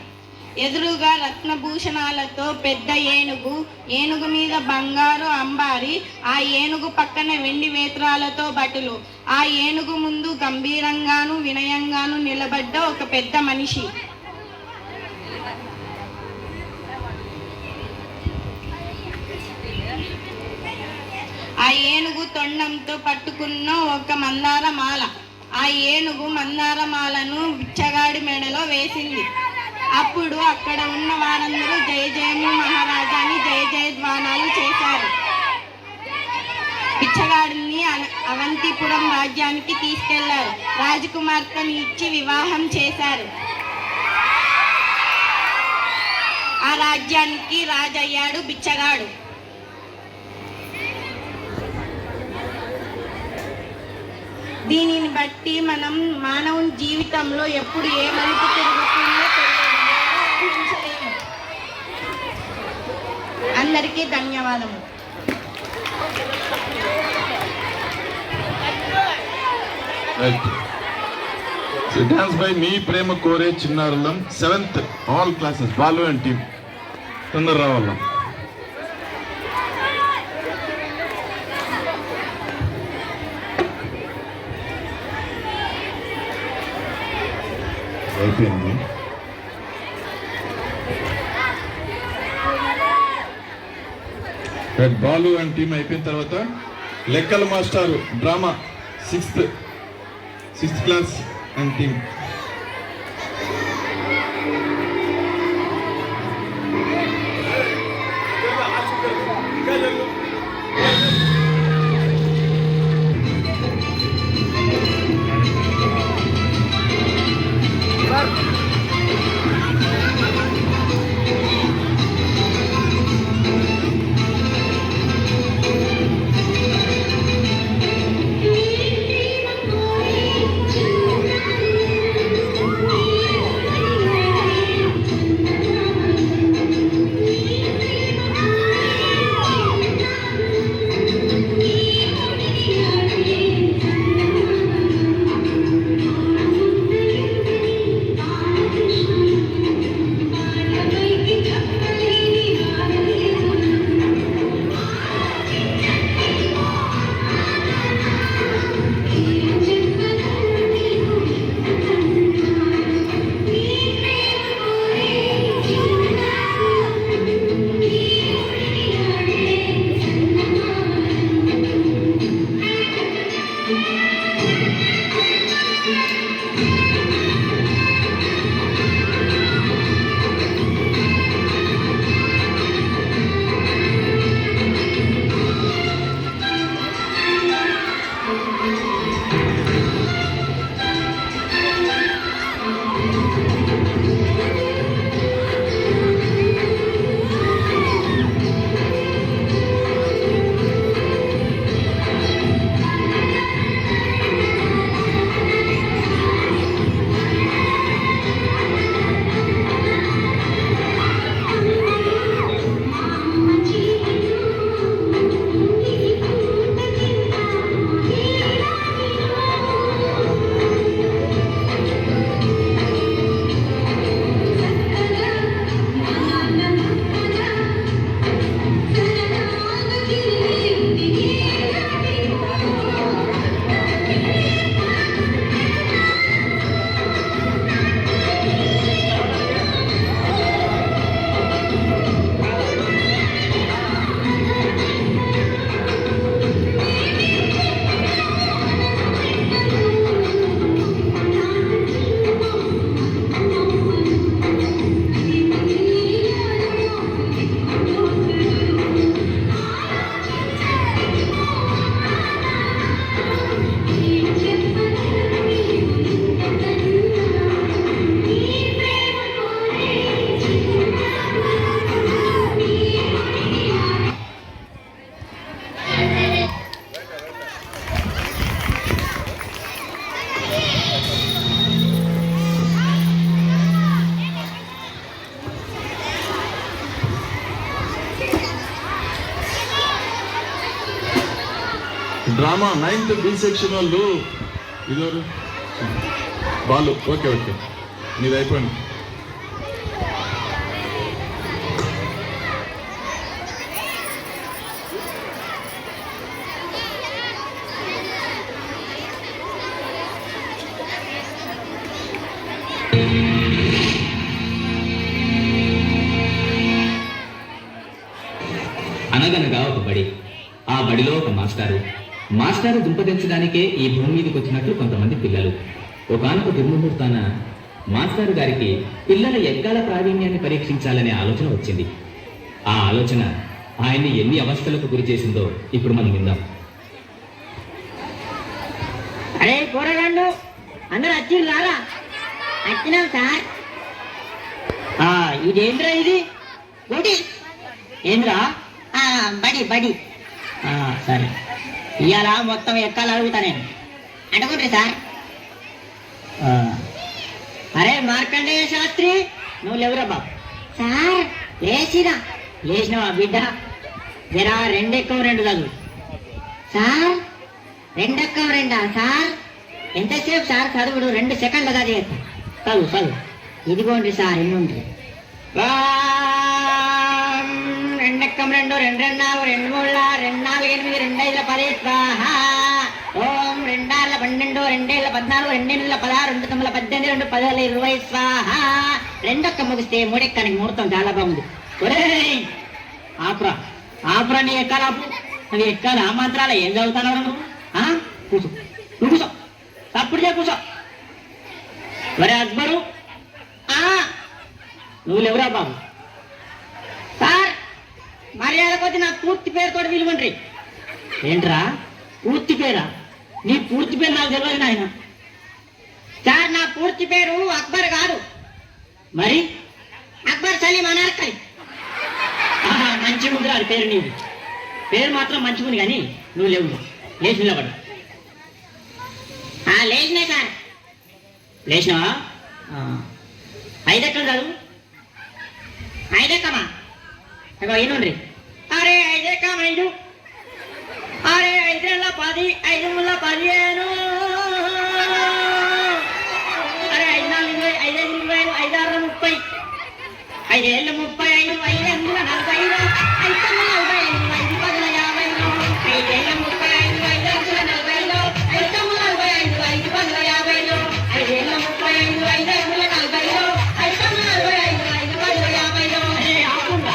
ఎదురుగా రత్నభూషణాలతో పెద్ద ఏనుగు, ఏనుగు మీద బంగారు అంబారి, ఆ ఏనుగు పక్కన వెండి వేత్రాలతో భటులు, ఆ ఏనుగు ముందు గంభీరంగాను వినయంగాను నిలబడ్డ ఒక పెద్ద మనిషి. ఆ ఏనుగు తొండంతో పట్టుకున్న ఒక మందార మాల. ఆ ఏనుగు మందార మాలను బిచ్చగాడి మెడలో వేసింది. అప్పుడు అక్కడ ఉన్న వారందరూ జయ జయము మహారాజాని జయ జయధ్వానాలు చేశారు. బిచ్చగాడిని అవంతిపురం రాజ్యానికి తీసుకెళ్లారు. రాజకుమార్తెను ఇచ్చి వివాహం చేశారు. ఆ రాజ్యానికి రాజయ్యాడు బిచ్చగాడు. దీనిని బట్టి మనం మానవుని జీవితంలో ఎప్పుడు ఏ మలుపు తిరుగుతుందో ఊహించలేము. అందరికీ ధన్యవాదములు. డాన్స్ బై మీ ప్రేమ కోరే చిన్నారులం 7th all classes Balu and team తొందర రావాల. అయిపోయింది. బాలు అండ్ టీమ్ అయిపోయిన తర్వాత లెక్కల మాస్టారు drama 6th class and team. Drama 9th B section వాళ్ళు ఇదోరు బాలు. ఓకే నీది అయిపోయింది. అనగనగా ఒక బడి. ఆ బడిలో ఒక మాస్టారు దుంపదించడానికే ఈ భూమి మీదకి వచ్చినట్లు కొంతమంది పిల్లలు. ఒకానొక దుర్ముహూర్తాన మాస్టారు గారికి పిల్లల ఎగ్గాల ప్రావీణ్యాన్ని పరీక్షించాలనే ఆలోచన వచ్చింది. ఆ ఆలోచన ఆయన్ని ఎన్ని అవస్థలకు గురి చేసిందో ఇప్పుడు మనం విందాం. అరే కూరగాళ్ళు అందరూ వచ్చింది రారా? వచ్చినాం సార్. ఇదేంద్రా ఇది? కోటి ఏంద్రా? బడి సరే, ఇవాళ మొత్తం ఎక్కాలి అడుగుతా నేను. అడగండి సార్. అరే మార్కండేయ శాస్త్రి, నువ్వు లేవురా బాబు. సార్ లేచినావా బిడ్డ? జరా 2 ఎక్కువ 2 చదువు. సార్ 2 ఎక్కువ 2 సార్? ఎంతసేపు సార్ చదువుడు? 2 సెకండ్లుగా చేస్తా. చదువు. ఇదిగోండి సార్, ఎన్నుంది. 2 ఎక్కం 2 2 2 4 2 3 2 4 8 2 5 10 స్వాహ. ఓం 2 6 12 2 7 14 2 8 16 2 9 18 2 10 20 స్వాహ. 2 ఒక్క ముగిస్తే 3 ఎక్కడానికి ముహూర్తం చాలా బాగుంది. ఒరేయ్ ఆపురా నీ ఎక్కాలి. ఆపు, నువ్వు ఎక్కాలి. ఆ మంత్రాలు ఏం చదువుతున్నావు నువ్వు? కూర్చో తప్పుడు కూర్చో. ఒరే అక్బరు, నువ్వు లేవురా బాబు. సార్ మర్యాద కొద్ది నా పూర్తి పేరుతో విలువండ్రి. ఏంట్రా పూర్తి పేరా? నీ పూర్తి పేరు నాకు తెలియదు నాయన. సార్ నా పూర్తి పేరు అక్బర్ కాదు. మరి అక్బర్ సలీం అనార్కలి. మంచిగా ఉంది అది పేరు. నీది పేరు మాత్రం మంచిగా ఉంది, కానీ నువ్వు లేవు. లేచి నిలబడు. లేచినాయి సార్. లేచినావా? 5 ఎక్కం చదువు. 5 ఎక్కమా? ఈయనుండ్రి. అరే 5 ఎక్కం 5. అరే 5 10 5 3 15. అరే 5 4 20 5 5 25 5 6 30 5 7 35 5 8 45 5 9 45 5 10 50 5 7 35 5 8 45 5 9 45 5 10 50 5 7 35 5 8 45 5 9 45 5 9 45 5 10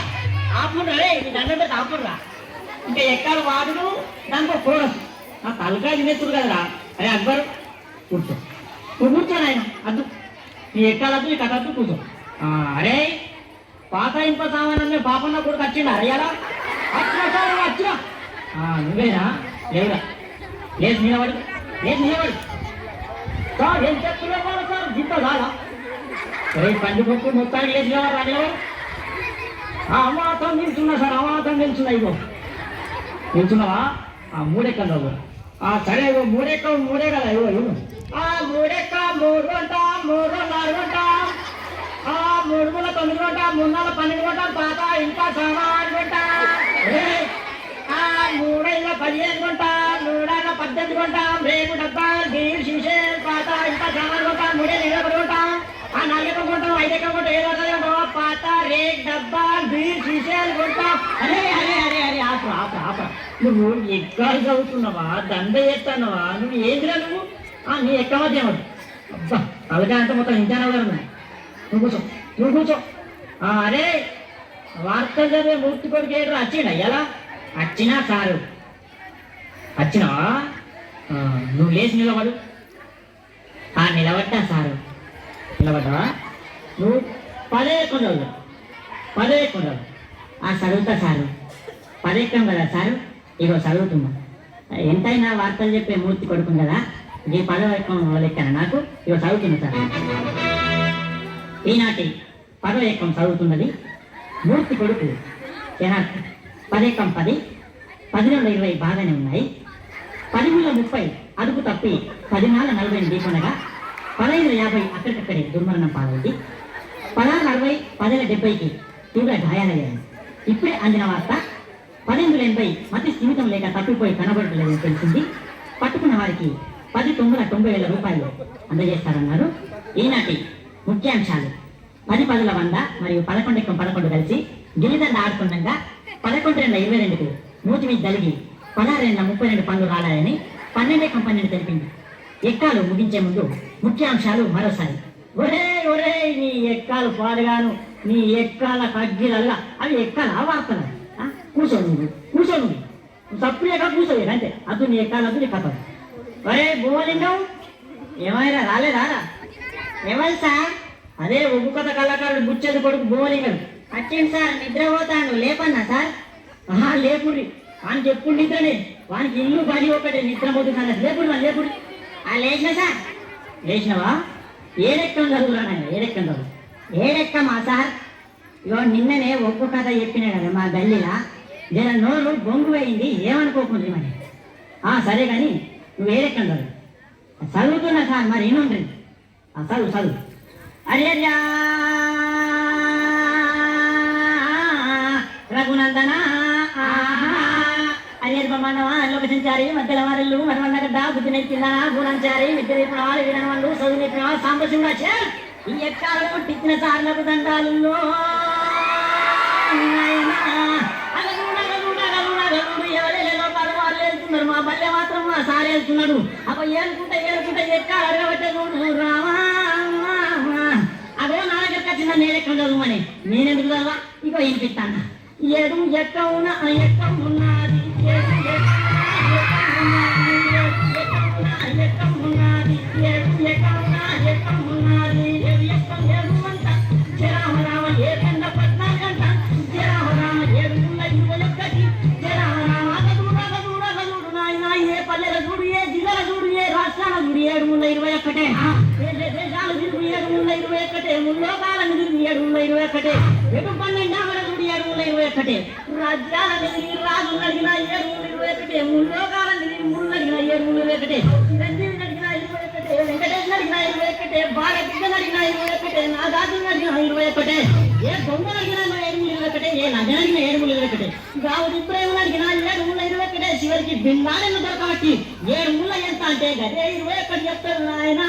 ఆపుండ్రా రే, నీ దండం పెట్టి ఆపుండ్రా. ఇంకా ఎక్కాలి వాడుడు, దానికి ఒక కోరస్. నా తలకాయ తినేస్తుడు కదరా. అరే అక్బర్ కూర్చో. నువ్వు కూర్చోను ఆయన అద్దు. నీ ఎక్కాలద్దు, నీ కథద్దు, కూర్చో. అరే పాత ఇంప సామాన్య పాపన్న కూడా వచ్చిండా? అయ్యారా వచ్చినా నువ్వేనా? లేవురా. లేచి నిలబడి. సార్ ఏం చెప్తున్నావా సార్? గింత కాదా? సరే పండుగొప్పు మొత్తానికి లేచి నిలబడి. అమాతం నిల్చున్నా సార్, అమాతం నిల్చున్నా. ఇగో నిల్చున్నావా? 3 ఎక్కం చదువు. సరే 3 ఎక్కం 3 కదా. ఇగో 3 ఎక్క 3 గంట 3 4 గంట 3 9 గంట 3 4 12 గంట పాత ఇంకా సామాన్ గంట 3 5 15 గంట 3 6 18 గంట రేపు డబ్బాలు బీర్ శిషేల్ పాత ఇంకా సామాన్ గంట 3 20 గంట 4 ఎక్కం గంట 5 ఎక్కం గంట 7 గంట పాత రేక్ డబ్బా బీర్ శిషేల్ గంట. అరే ఆప. నువ్వు ఎక్కాలు చదువుతున్నావా? దండ చేస్తున్నావా? నువ్వు ఏంటిరా నువ్వు? నీ ఎక్కమధ్యమదు. అబ్బా అలాగే అంత మొత్తం ఇంటాను కదా. నువ్వు కూర్చో. అరే వార్తలు చదివే మూర్తి కొడుకు ఏడు వచ్చిండ? ఎలా వచ్చినా సారు? వచ్చినావా? నువ్వు లేచి నిలబడు. నిలబడ్డా సారు? నిలబడ్డావా? నువ్వు 10 ఎక్కం చదువు. 10 ఎక్కం చదువు. చదువుతా సారు. 10 ఎక్కం కదా సారు? ఇగో చదువుతున్నా. ఎంతైనా వార్తలు చెప్పే మూర్తి కొడుకు కదా. ఈ 10వ ఎక్కం లెక్కన నాకు. ఇగో చదువుతున్నా సార్. ఈనాటి 10వ ఎక్కం చదువుతున్నది మూర్తి కొడుకు జనార్దన్. 10 ఎక్కం 10 10 20 బాగానే ఉన్నాయి. 10 30 అదుపు తప్పి 10 40 ఢీకొనగా 15 50 అక్కడికక్కడే దుర్మరణం పాలైంది. 16 60 10 70కి తీవ్ర గాయాలయ్యాయి. ఇప్పుడే అందిన వార్త 10 80 మతి స్థిమితం లేక తప్పిపోయి కనబడలేదని తెలిసింది. పట్టుకున్న వారికి 10 90 రూపాయలు అందజేస్తారన్నారు. ఈనాటి ముఖ్యాంశాలు: 10 10 100 మరియు 11 ఎక్కం 11 కలిసి గిల్లిదండ ఆడుతుండగా 11 2 22కు మూతి మీద తలిగి 16 2 32 పనులు రాలాయని 12 ఎక్కం 12 తెలిపింది. ఎక్కాలు ముగించే ముందు ముఖ్యాంశాలు మరోసారి. ఒరే నీ ఎక్కాలు పాడుగాను. నీ ఎక్కాల కగ్గిలల్లా అవి ఎక్కాల వార్తలు. కూర్చో నువ్వు సప్రియగా కూర్చోవే అంతే. అదు నీ ఎక్కాలద్దు, నీ కథ. ఒరే భూమలింగం, ఏమైనా రాలేదా? ఎవరు సార్? అదే ఉప్పు కథ కళాకారుడు బుచ్చేది కొడుకు భూమలింగం. వచ్చింది సార్. నిద్రపోతాను. లేపన్నా సార్? లేపుడి అని చెప్పుడు. నిద్రనే వానికి ఇల్లు బలి ఒకటే. నిద్రపోతున్నా లేపుడు. లేచినా సార్? లేచినావా? ఏడెక్కం చదువురా నాయన. ఏడెక్కమా సార్? ఇగో నిన్ననే ఒప్పు కథ చెప్పినా కదా మా గల్లీలా. జర నోరు బొంగు వేయింది, ఏమనుకోకుండ్రి మరి. సరే కానీ నువ్వు ఏడెక్కం చదువు. చదువుతున్నా సార్, మరి ఏముండ్రి చదువు చదువు. అరే రఘునందన అరే బ్రహ్మాండమా లోక సంచారి మధ్యల వారళ్ళు మరవన్నగడ్డ బుద్ధి నెత్తిన గుణంచారి విద్య నేర్పిన వాళ్ళు వినని వాళ్ళు చదువు నేర్పిన వాళ్ళు సాంబశివుడు ఈ ఎక్కాలను పుట్టించిన సార్లకు దండాలు. మా బల్లె మాత్రం మా సార్ వెళ్తున్నాడు. అప్పుడు ఏలుకుంటే ఎక్కడ అడగబట్టే రామా అదో నా దగ్గరకు వచ్చిందా నేను ఎక్కడ చదువుమని. నేనెందుకు చదవా? ఇగో వినిపిస్తాను. ఏడు ఎక్క ఉన్నది దేశాలు తిరుగు 721 ముల్లోకాలను తిరుగు 721 ఎటు 12 చూడు 721 రాజ్యాలను తిరిగి రాజులు అడిగిన 721 ముల్లోకాలను తిరిగి ముళ్ళు అడిగిన 721 చిరంజీవిని అడిగిన 21 వెంకటేశ్వర అడిగిన 21 బాలకృష్ణ అడిగిన 21 నాగార్జున అడిగిన 21 ఏ దొంగ అడిగిన 721 ఏ నగ అడిగిన 721 గావుడి ప్రేమ అడిగిన 721 చివరికి బిల్లాలను దొరకబట్టి 7 ఎంత అంటే గదే 21 చెప్తారు నాయన.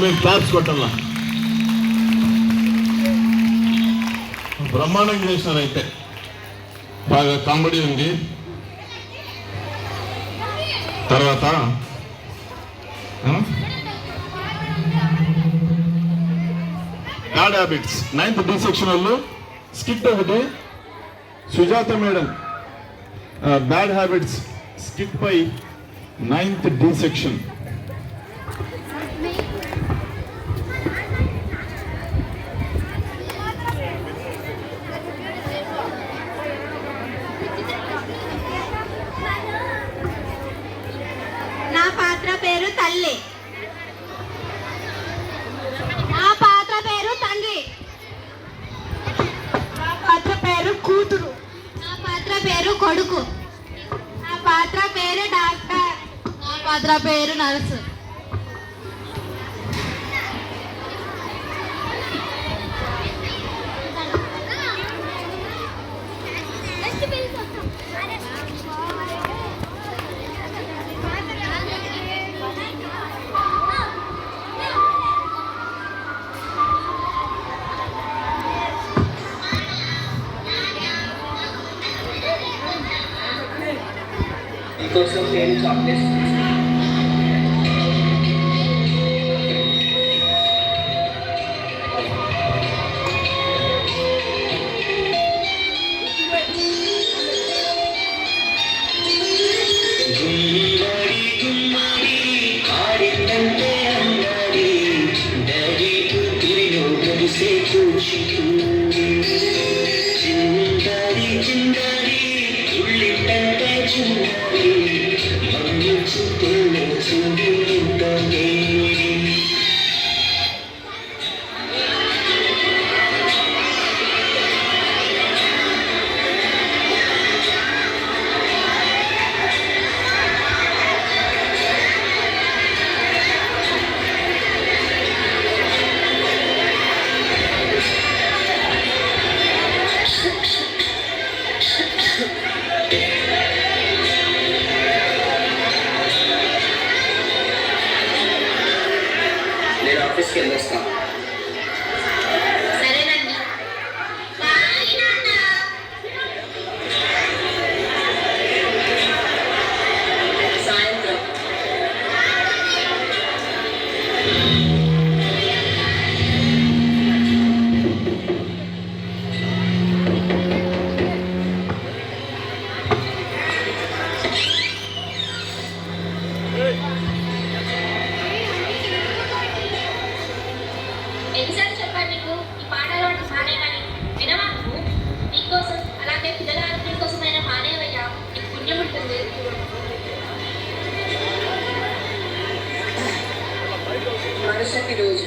మీరు క్లాప్స్ కొట్టాలా? బ్రహ్మాండంగా చేసినారైతే, బాగా కామెడీ ఉంది. తర్వాత bad habits 9th D section వాళ్ళు స్కిట్ ఒకటి Sujatha madam bad habits skit పై 9th D సెక్షన్. నా పాత్ర పేరు తల్లి. నా పాత్ర పేరు తండ్రి. నా పాత్ర పేరు కూతురు. నా పాత్ర పేరు కొడుకు. నా పాత్ర పేరు డాక్టర్. నా పాత్ర పేరు నర్సు. కోసం నేను చాక్లెట్స్ నేను ఆఫీస్కి వెళ్ళొస్తా. సరేనండి. సాయంత్రం మరుసటి రోజు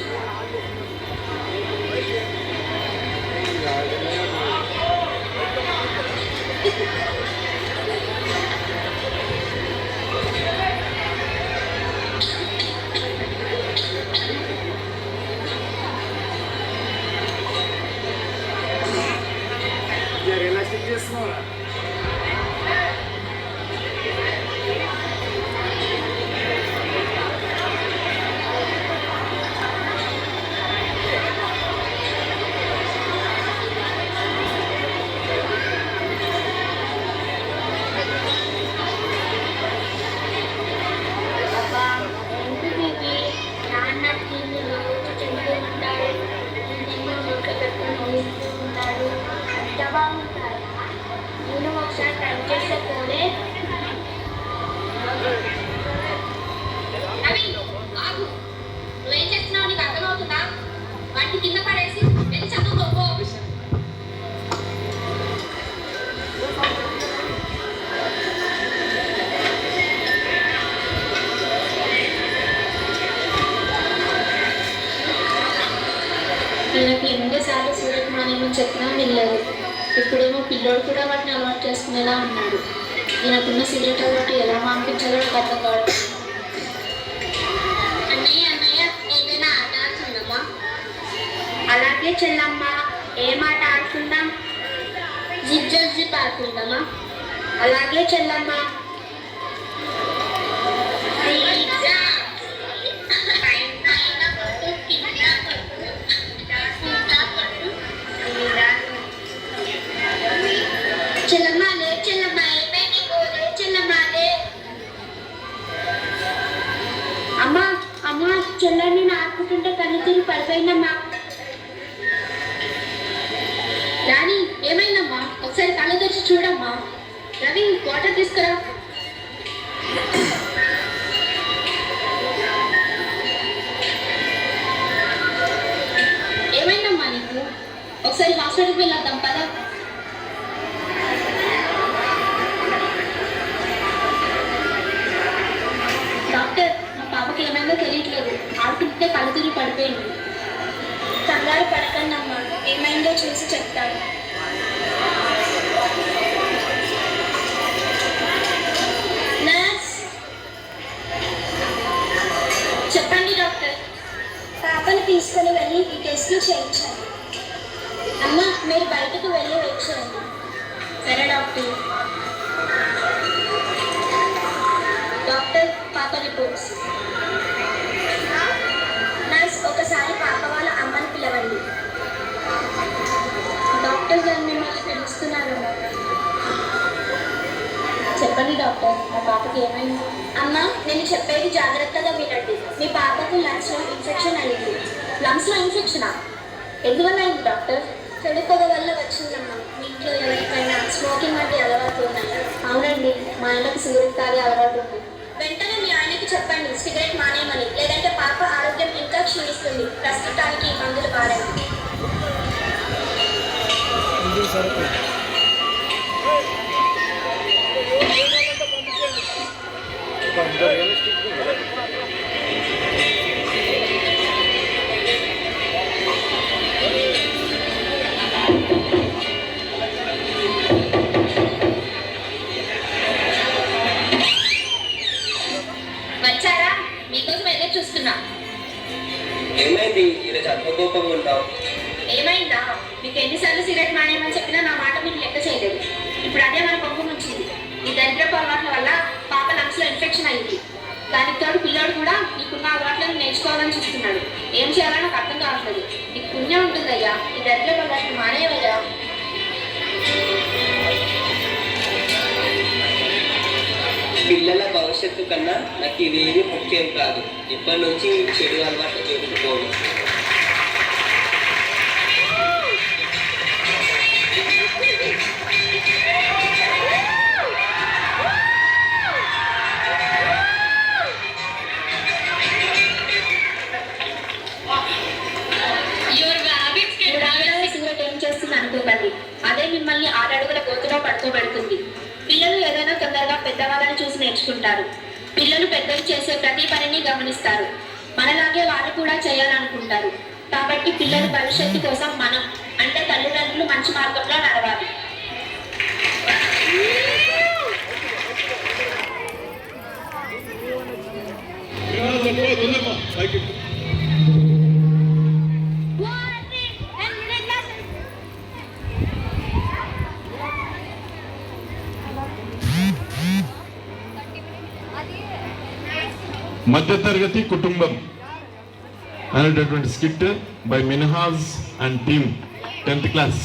నువ్వేం చేస్తున్నావు నీకు అర్థమవుతుందా? వాటిని కింద పడేసి వెళ్ళి చదువుకోపో. ఈయనకి ఎన్నోసార్లు సూర్యకుమారేమని చెప్పినా వెళ్ళలేదు. ఇప్పుడేమో పిల్లోడు కూడా వాటిని అలవాటు చేసుకునేలా ఉన్నాడు. ఈయనకున్న సిగరెట్ అలవాటు ఎలా మానిపించాలో నాకు అర్థం కావడం. అన్నయ్య అన్నయ్య ఏదైనా ఆట ఆడుతుందమ్మా? అలాగే చెల్లమ్మ, ఏం ఆట ఆడుకుందాం? జిప్ జిప్ ఆడుకుందామా? అలాగే చెల్లమ్మ. చెల్లమ్మాలే చెల్లమ్మ ఏమైంది పోలే చెల్లమ్మాలే. అమ్మా అమ్మా చెల్లెని ఆడుకుంటుంటే కళ్ళు తిరిగి పడిపోయిందమ్మా. రాణి ఏమైందమ్మా? ఒకసారి కళ్ళు తెరిచి చూడమ్మా. రవి వాటర్ తీసుకురా. ఏమైందమ్మా నీకు? ఒకసారి హాస్పిటల్కి వెళ్ళొద్దాం పదా. డాక్టర్ మా పాపకి ఏమైందో తెలియట్లేదు, ఆడుకుంటే కళ్ళు తిరిగి పడిపోయింది. కంగారు పడకండి అమ్మా, ఏమైందో చూసి చెప్తాను. నర్స్ చెప్పండి డాక్టర్. పాపని తీసుకొని వెళ్ళి ఈ టెస్ట్లు చేయించాలి. అమ్మా మీరు బయటకు వెళ్ళి వెయిట్ చేయండి. సరే డాక్టర్. డాక్టర్ పాప రిపోర్ట్స్. నర్స్ ఒకసారి పాప వాళ్ళ అమ్మని పిలవండి. డాక్టర్ గారు మిమ్మల్ని పిలుస్తున్నారు. చెప్పండి డాక్టర్, మా పాపకి ఏమైంది? అమ్మా నేను చెప్పేది జాగ్రత్తగా వినండి. మీ పాపకు లంగ్స్లో ఇన్ఫెక్షన్ అయింది. లంగ్స్లో ఇన్ఫెక్షనా? ఎందువల్ల అయింది డాక్టర్? చెడు పొగ వల్ల వచ్చిందమ్మా. మీ ఇంట్లో ఎవరికైనా స్మోకింగ్ వంటి అలవాటు ఉన్నాయా? అవునండి, మా ఆయనకు సిగరెట్ తాగే అలవాటు ఉంది. వెంటనే మీ ఆయనకి చెప్పండి సిగరెట్ మానేయమని, లేదంటే పాప ఆరోగ్యం ఇంకా క్షీణిస్తుంది. ప్రస్తుతానికి మందులు వాడండి. వచ్చారా? మీకోసం ఎదురు చూస్తున్నా. ఏమైంది ఈరోజు అంత కోపంగా ఉంటావు? ఏమైందా? మీకు ఎన్నిసార్లు సిగరెట్ మానేయమని చెప్పినా నా మాట మీరు లెక్క చేయలేదు. ఇప్పుడు అదే మన పంపు ముంచింది. ఈ దరిద్రపు అలవాట్ల వల్ల పాప లంగ్స్లో ఇన్ఫెక్షన్ అయింది. దానికి తోడు పిల్లోడు కూడా నీకున్న అలవాట్లను నేర్చుకోవాలని చూస్తున్నాడు. ఏం చేయాలో నాకు అర్థం కావట్లేదు. నీకు పుణ్యం ఉంటుందయ్యా, ఈ దరిద్రపు అలవాట్లు మానేయవయ్యా. పిల్లల భవిష్యత్తు కన్నా నాకు ఇదేది ముఖ్యం కాదు. ఇప్పటి నుంచి చెడు అలవాటు జరుగుకోడు. సిగరెట్ ఏం చేస్తుంది అనుకోకండి, అదే మిమ్మల్ని 6 అడుగుల గోతులో పడుకోబెడుతుంది. పిల్లలు ఏదైనా తొందరగా పెద్దవాళ్ళని చూసి నేర్చుకుంటారు. పిల్లలు పెద్దలు చేసే ప్రతి పనిని గమనిస్తారు. మనలాగే వాళ్ళు కూడా చేయాలనుకుంటారు. కాబట్టి పిల్లల భవిష్యత్తు కోసం మనం అంటే తల్లిదండ్రులు మంచి మార్గంలో నడవాలి. మధ్యతరగతి కుటుంబం అనేటటువంటి skit by Minhaj and team 10th class.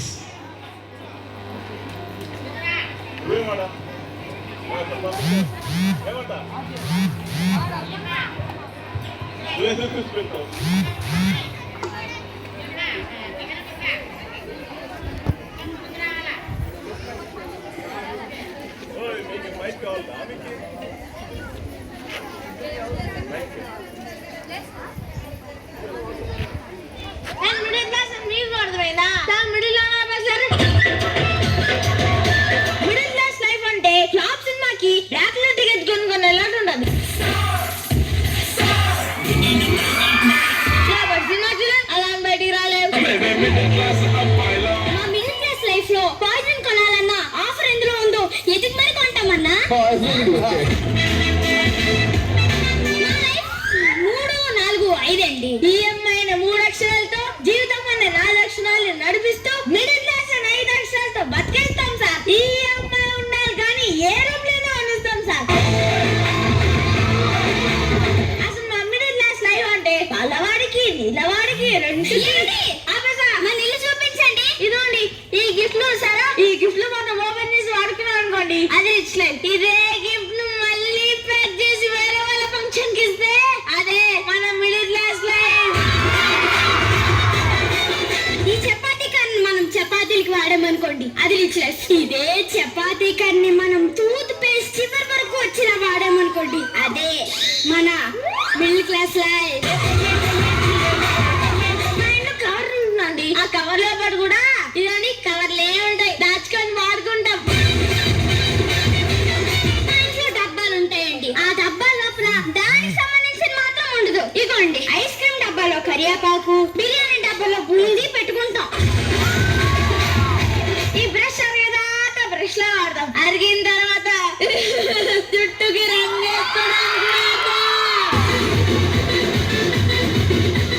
Middle class life అంటే ఫ్లాప్ సినిమాకి బ్యాక్ లో టికెట్ కొనుక్కొని వెళ్ళాడు ఉండదు. అలా బయటికి రాలేవు. మా మిడిల్ క్లాస్ లైఫ్ లో పాయిజన్ కొనాలన్నా ఆఫర్ ఎందులో ఉందో ఎదుగు మరి కొంటామన్నా. 3, 4, 5 అండి. ఈఎంఐ 3 అక్షరాలతో జీవితం అన్న 4 అక్షరాలు నడిపిస్తూ మిడిల్ క్లాస్ 5 అక్షరాలతో బతికేస్తాం సార్. ఈఎంఐ ఉండాలి కానీ ఏ రూమ్లోనే అనుస్తాం సార్. అసలు మా మిడిల్ క్లాస్ లైఫ్ అంటే పల్లవాడికి నిలవాడికి మన ఇల్లు చూపించండి. ఇదిగోండి ఈ గిఫ్ట్లు సారా. ఈ గిఫ్ట్లు మనం ఓపెన్ చేసి వాడుకున్నాం అనుకోండి అది రిచ్ లైఫ్. ఇదే గిఫ్ట్ ను మళ్ళీ ప్యాక్ చేసి వేరే వాళ్ళ ఫంక్షన్ కి ఇస్తే అదే మన మిడిల్ క్లాస్ లైఫ్. ఈ చపాతీ కర్ని మనం చపాతీలకి వాడామనుకోండి అది రిచ్ లైఫ్. ఇదే చపాతీ కర్ని మనం టూత్ పేస్ట్ చివరి వరకు వచ్చిన వాడామనుకోండి అదే మన మిడిల్ క్లాస్ లైఫ్. మా ఇంట్లో కవర్ ఉంటుందండి. ఆ కవర్ లో పాటు కూడా ఇవన్నీ కవర్లే ఉంటాయి, దాచుకొని వాడుకుంటాం. మా ఇంట్లో డబ్బాలు ఉంటాయండి. ఆ డబ్బా లోపల దానికి సంబంధించిన మాత్రం ఉండదు. ఇదిగోండి ఐస్ క్రీమ్ డబ్బాలో కరియాపాకు, బిర్యానీ డబ్బాలో బూందీ పెట్టుకుంటాం. ఈ బ్రష్ అరిగేదాకా బ్రష్ లో వాడతాం. అరిగిన తర్వాత జుట్టుకి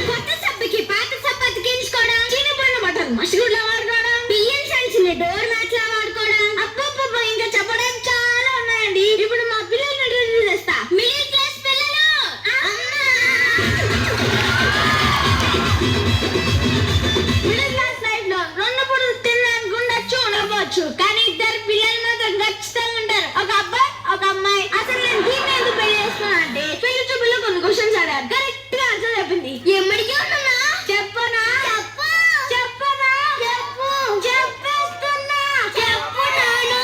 కొత్త సబ్బుకి పాత సబ్బు అతికించుకోవడం, చిన్నపండు బట్టలు మసిగుడ్లో వాడుకోవడం, బియ్యం సంచిని డోర్ మ్యాట్ లా వాడుకోవడం. అబ్బబ్బబ్బా ఇంకా చెప్పడానికి చాలా ఉన్నాయండి. ఇప్పుడు మా పిల్లల్ని ఇంట్రడ్యూస్ చేస్తా. మిడిల్ క్లాస్ పిల్లలు మిడిల్ క్లాస్ లైఫ్ లో 2 పూటలు తినడానికి ఉండొచ్చు ఉండవచ్చు కానీ 2 పిల్లలు మాత్రం ఖచ్చితంగా ఉంటారు. ఒక అబ్బాయి ఒక అమ్మాయి. అసలు నేను దీన్ని ఎందుకు పెళ్లి చేస్తున్నా అంటే పెళ్లి చూపుల్లో కొన్ని క్వశ్చన్స్ అడిగారు. కరెక్ట్ గా ఆన్సర్ చెప్పింది. ఎమ్మడికి ఉన్నా చెప్పనా చెప్పనా చెప్పు చెప్పేస్తున్నా చెప్పు నాను.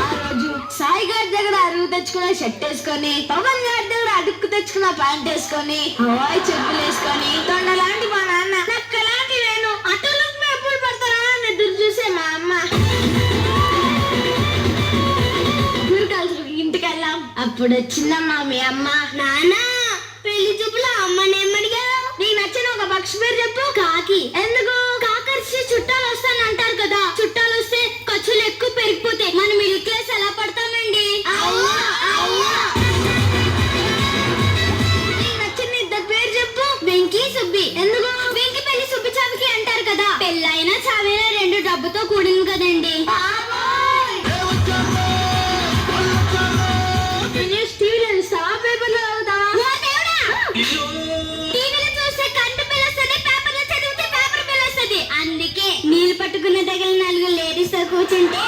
ఆ రోజు సాయి గారి దగ్గర అరుగు తెచ్చుకున్న షర్ట్ వేసుకొని, పవన్ గారి దగ్గర అడుక్కు తెచ్చుకున్న ప్యాంట్ వేసుకొని, హవాయి చెప్పులు వేసుకొని, తొండలాంటి మా నాన్న, నక్కలాంటి నేను అటలకు ఎప్పుడు పడతారా అని ఎదురు చూసే మా అమ్మ. ఇంటికి వెళ్ళాం. అప్పుడు వచ్చిందమ్మా మీ అమ్మ. నాన్న పెళ్లి చూపులో అమ్మని ఏమడిగారు? నీకు నచ్చిన ఒక పక్షి పేరు చెప్పు. కాకి. ఎందుకు? కాకరిసి చుట్టాలు వస్తానంటారు కదా. చుట్టాలు వస్తే ఖర్చులు ఎక్కువ పెరిగిపోతాయి. మనం మిడిల్ క్లాస్ ఎలా పడతామండి? నీకు నచ్చిన 2 పేరు చెప్పు. వెంకీ సుబ్బి. ఎందుకు? వెంకీ పెళ్లి సుబ్బి చావుకి అంటారు కదా. పెళ్ళైనా చావైనా 2 డబ్బుతో కూడింది కదండి. టీవీలో చూస్తావా పేపర్లో చదువుతావా? టీవీలో చూస్తే కంటి బిల్ వస్తుంది, పేపర్లో చదివితే పేపర్ బిల్ వస్తుంది. అందుకే నీళ్ళు పట్టుకున్న దగ్గర 4 లేడీస్ తో కూర్చుంటే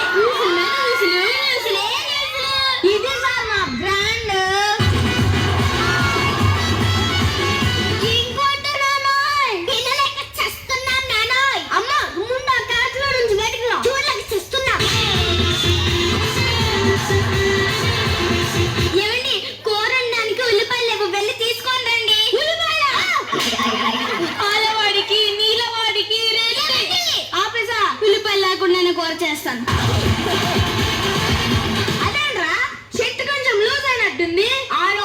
ఇదే సార్ మా బ్రాండ్. ఇంకోటి పిల్లలకి చేస్తున్నాం నానోయ్. అమ్మ ముందు ఆ కాచులో నుంచి బయటకు చూడలేక చేస్తున్నాం. ఏమండి కూరడానికి ఉల్లిపాయలు లేవు, వెళ్ళి తీసుకొని రండి. ఆలవాడికి నీలవాడికి ఆపేసా ఉల్లిపాయలు లేకుండా కూర చేస్తాను. అదేంట్రా చెట్టు కొంచెం లూజ్ అయినట్టుంది. 6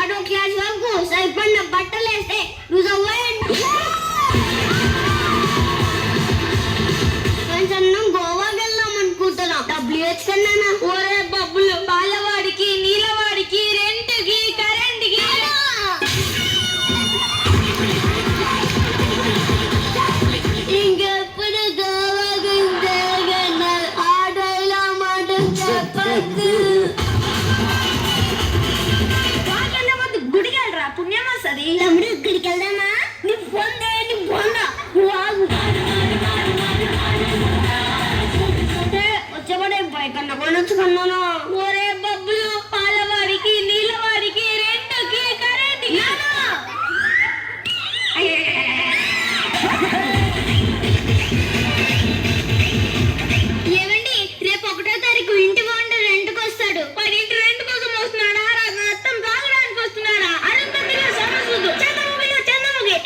ఒకటో క్లాస్ వరకు సరిపడిన బట్టలు వేస్తే కొంచెం గోవాకి వెళ్దాం అనుకుంటున్నాం. డబ్బులు వేసుకున్నానా? ఒరే బబ్బులు, బాలవాడికి నీలవాడికి రెంట్కి కరెంట్కి ఇంకెప్పుడు గోవాకి ఆటోలో మాట చెప్పద్దు. గుడికి వెళ్ళరా, పుణ్యం వస్తుంది. తమ్ముడు గుడికి వెళ్దామా? నీ ఫోన్ నీ ఫోన్ వచ్చేవాడే బైకన్నా కొనొచ్చుకున్నాను. ఒరే బబ్బులు, పాలవాడికి నీలవాడికి రెంట్కి కరెంట్కి ఏమండి, రేపు 1వ తారీఖు ఇంటి ఓనర్ రెంట్కి వస్తాడు. మరి ఇంటి రెంట్ కోసం వస్తున్నాడా, మొత్తం తాగడానికి వస్తున్నాడా? అరుంధతిలో సమస్యలు, చంద్రముఖి,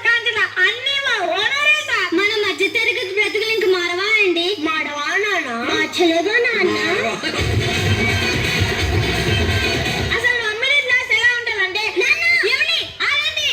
కాంచన అన్ని మా ఓనరే సార్. మన మధ్య తరగతి బ్రతుకులు ఇంక మారవా అండి? మాడవా నాన్న? మార్చలేదా నాన్న? అసలు మిడిల్ క్లాస్ ఎలా ఉంటుందంటే, ఏమండి ఆగండి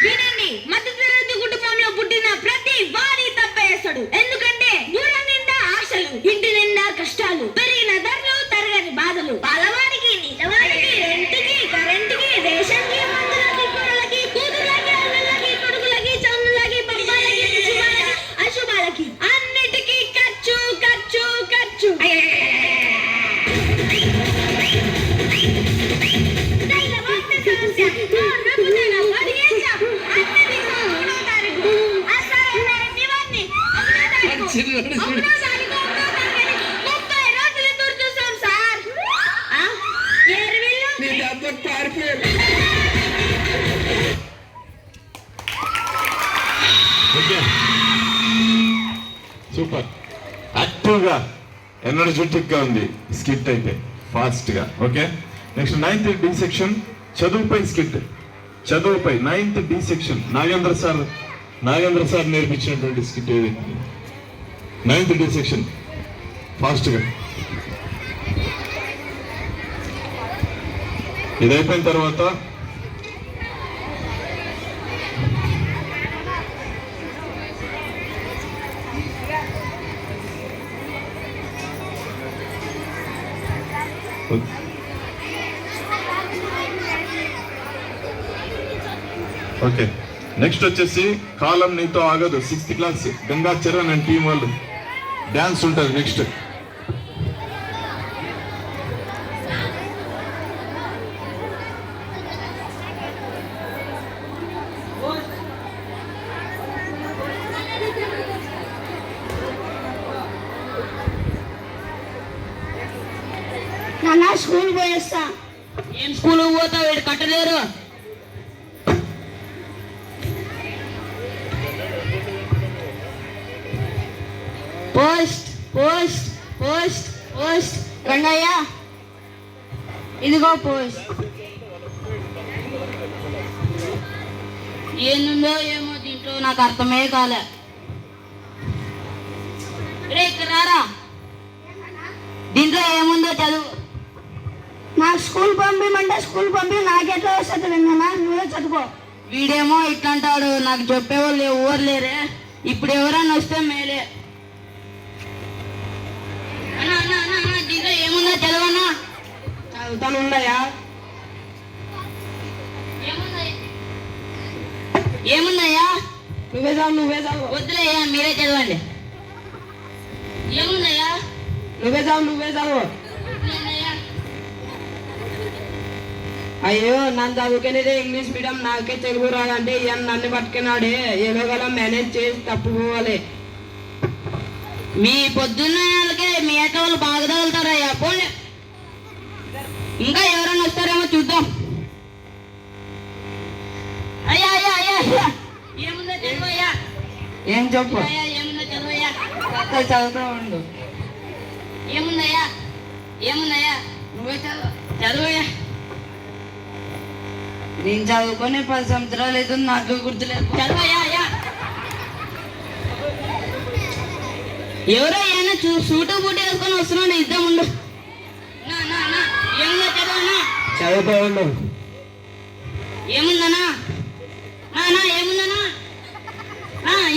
వినండి, మధ్య తరగతి కుటుంబంలో పుట్టిన ప్రతి వారి తప్పేస్తాడు. ఎందుకంటే దూరం నిండా ఆశలు, ఇంటి నిండా కష్టాలు, పెరిగిన ధరలు, తరగని బాధలు, పాలవాడికి నీలవాడికి రెంట్కి కరెంట్కి రేషన్కి మందులకి కూరలకి కూతుర్లకి అల్లుళ్ళకి కొడుకులకి చదువులకి పబ్బాలకి శుభాలకి అశుభాలకి అన్నిటికీ ఖర్చు ఖర్చు ఖర్చు. సూపర్, యాక్టివ్ గా ఎనర్జెటిక్ గా ఉంది స్కిట్ అయితే, ఫాస్ట్ గా. Okay, next 9th D section చదువుపై స్కిట్. చదువుపై 9th D section Nagendra sir నేర్పించినటువంటి స్కిట్ ఏది? 9th D సెక్షన్ ఫాస్ట్ గా. ఇది అయిపోయిన తర్వాత ఓకే, నెక్స్ట్ వచ్చేసి కాలం నీతో ఆగదు 6th class Ganga Charan and team వాళ్ళు డాన్స్ ఉంటుంది. నెక్స్ట్ నాన్న స్కూల్ పోయేస్తా. ఏం స్కూల్ పోతావు? వీడు కట్టలేరు. Post post post post. Rangayya, ఇదిగో పోస్ట్. ఏందో ఏమో దీంట్లో నాకు అర్థమే కాలే. రే ఇక్కడ రారా, దీంట్లో ఏముందో చదువు. నాకు స్కూల్ పంపిమంటే స్కూల్ పంపి నాకెట్లా వస్తుంది నాన్న? నువ్వే చదువుకో. వీడేమో ఇట్లా అంటాడు, నాకు చెప్పేవాళ్ళు ఎవరు లేరే. ఇప్పుడు ఎవరన్నా వస్తే మేలే. అన్నా అన్నా అన్నా అన్నా, దీంట్లో ఏముందో చదవన్నా. చదువుతాను ఉండయా. ఏముందయ్యా? నువ్వే చదువు. వద్దులేయ్యా, మీరే చదవండి. ఏముందయ్యా? నువ్వే చదువు. అయ్యో, నన్ను చదువుకునేదే ఇంగ్లీష్ మీడియం, నాకే తెలుగు రాదంటే ఇవన్నీ నన్ను పట్టుకున్నాడే. ఎలాగోలా మేనేజ్ చేసి తప్పుకోవాలి. మీ పొద్దున్న వాళ్ళకే మీ అక్క వాళ్ళు బాగా తగులుతారయ్యా. పోనీ ఇంకా ఎవరైనా వస్తారేమో చూద్దాం. అయ్యా అయ్యా అయ్యా అయ్యా, ఏముందో చదువయ్యా. ఏం చెప్పు? ఏముందో చదువయ్యా. చదువుతూ ఉండు. ఏముందయ్యా? నువ్వే చదువయ్యా. నేను చదువుకొని 10 సంవత్సరాలు అవుతుంది, నాకు గుర్తులేదు. చదువయ్యా. ఎవరో ఏమైనా సూటు బూటు వేసుకొని వస్తున్నాను, ఇద్దాం ఉండు. ఏముందో చదువునా? చదువుతూ ఉండు. ఏముందనా నా ఏముందనా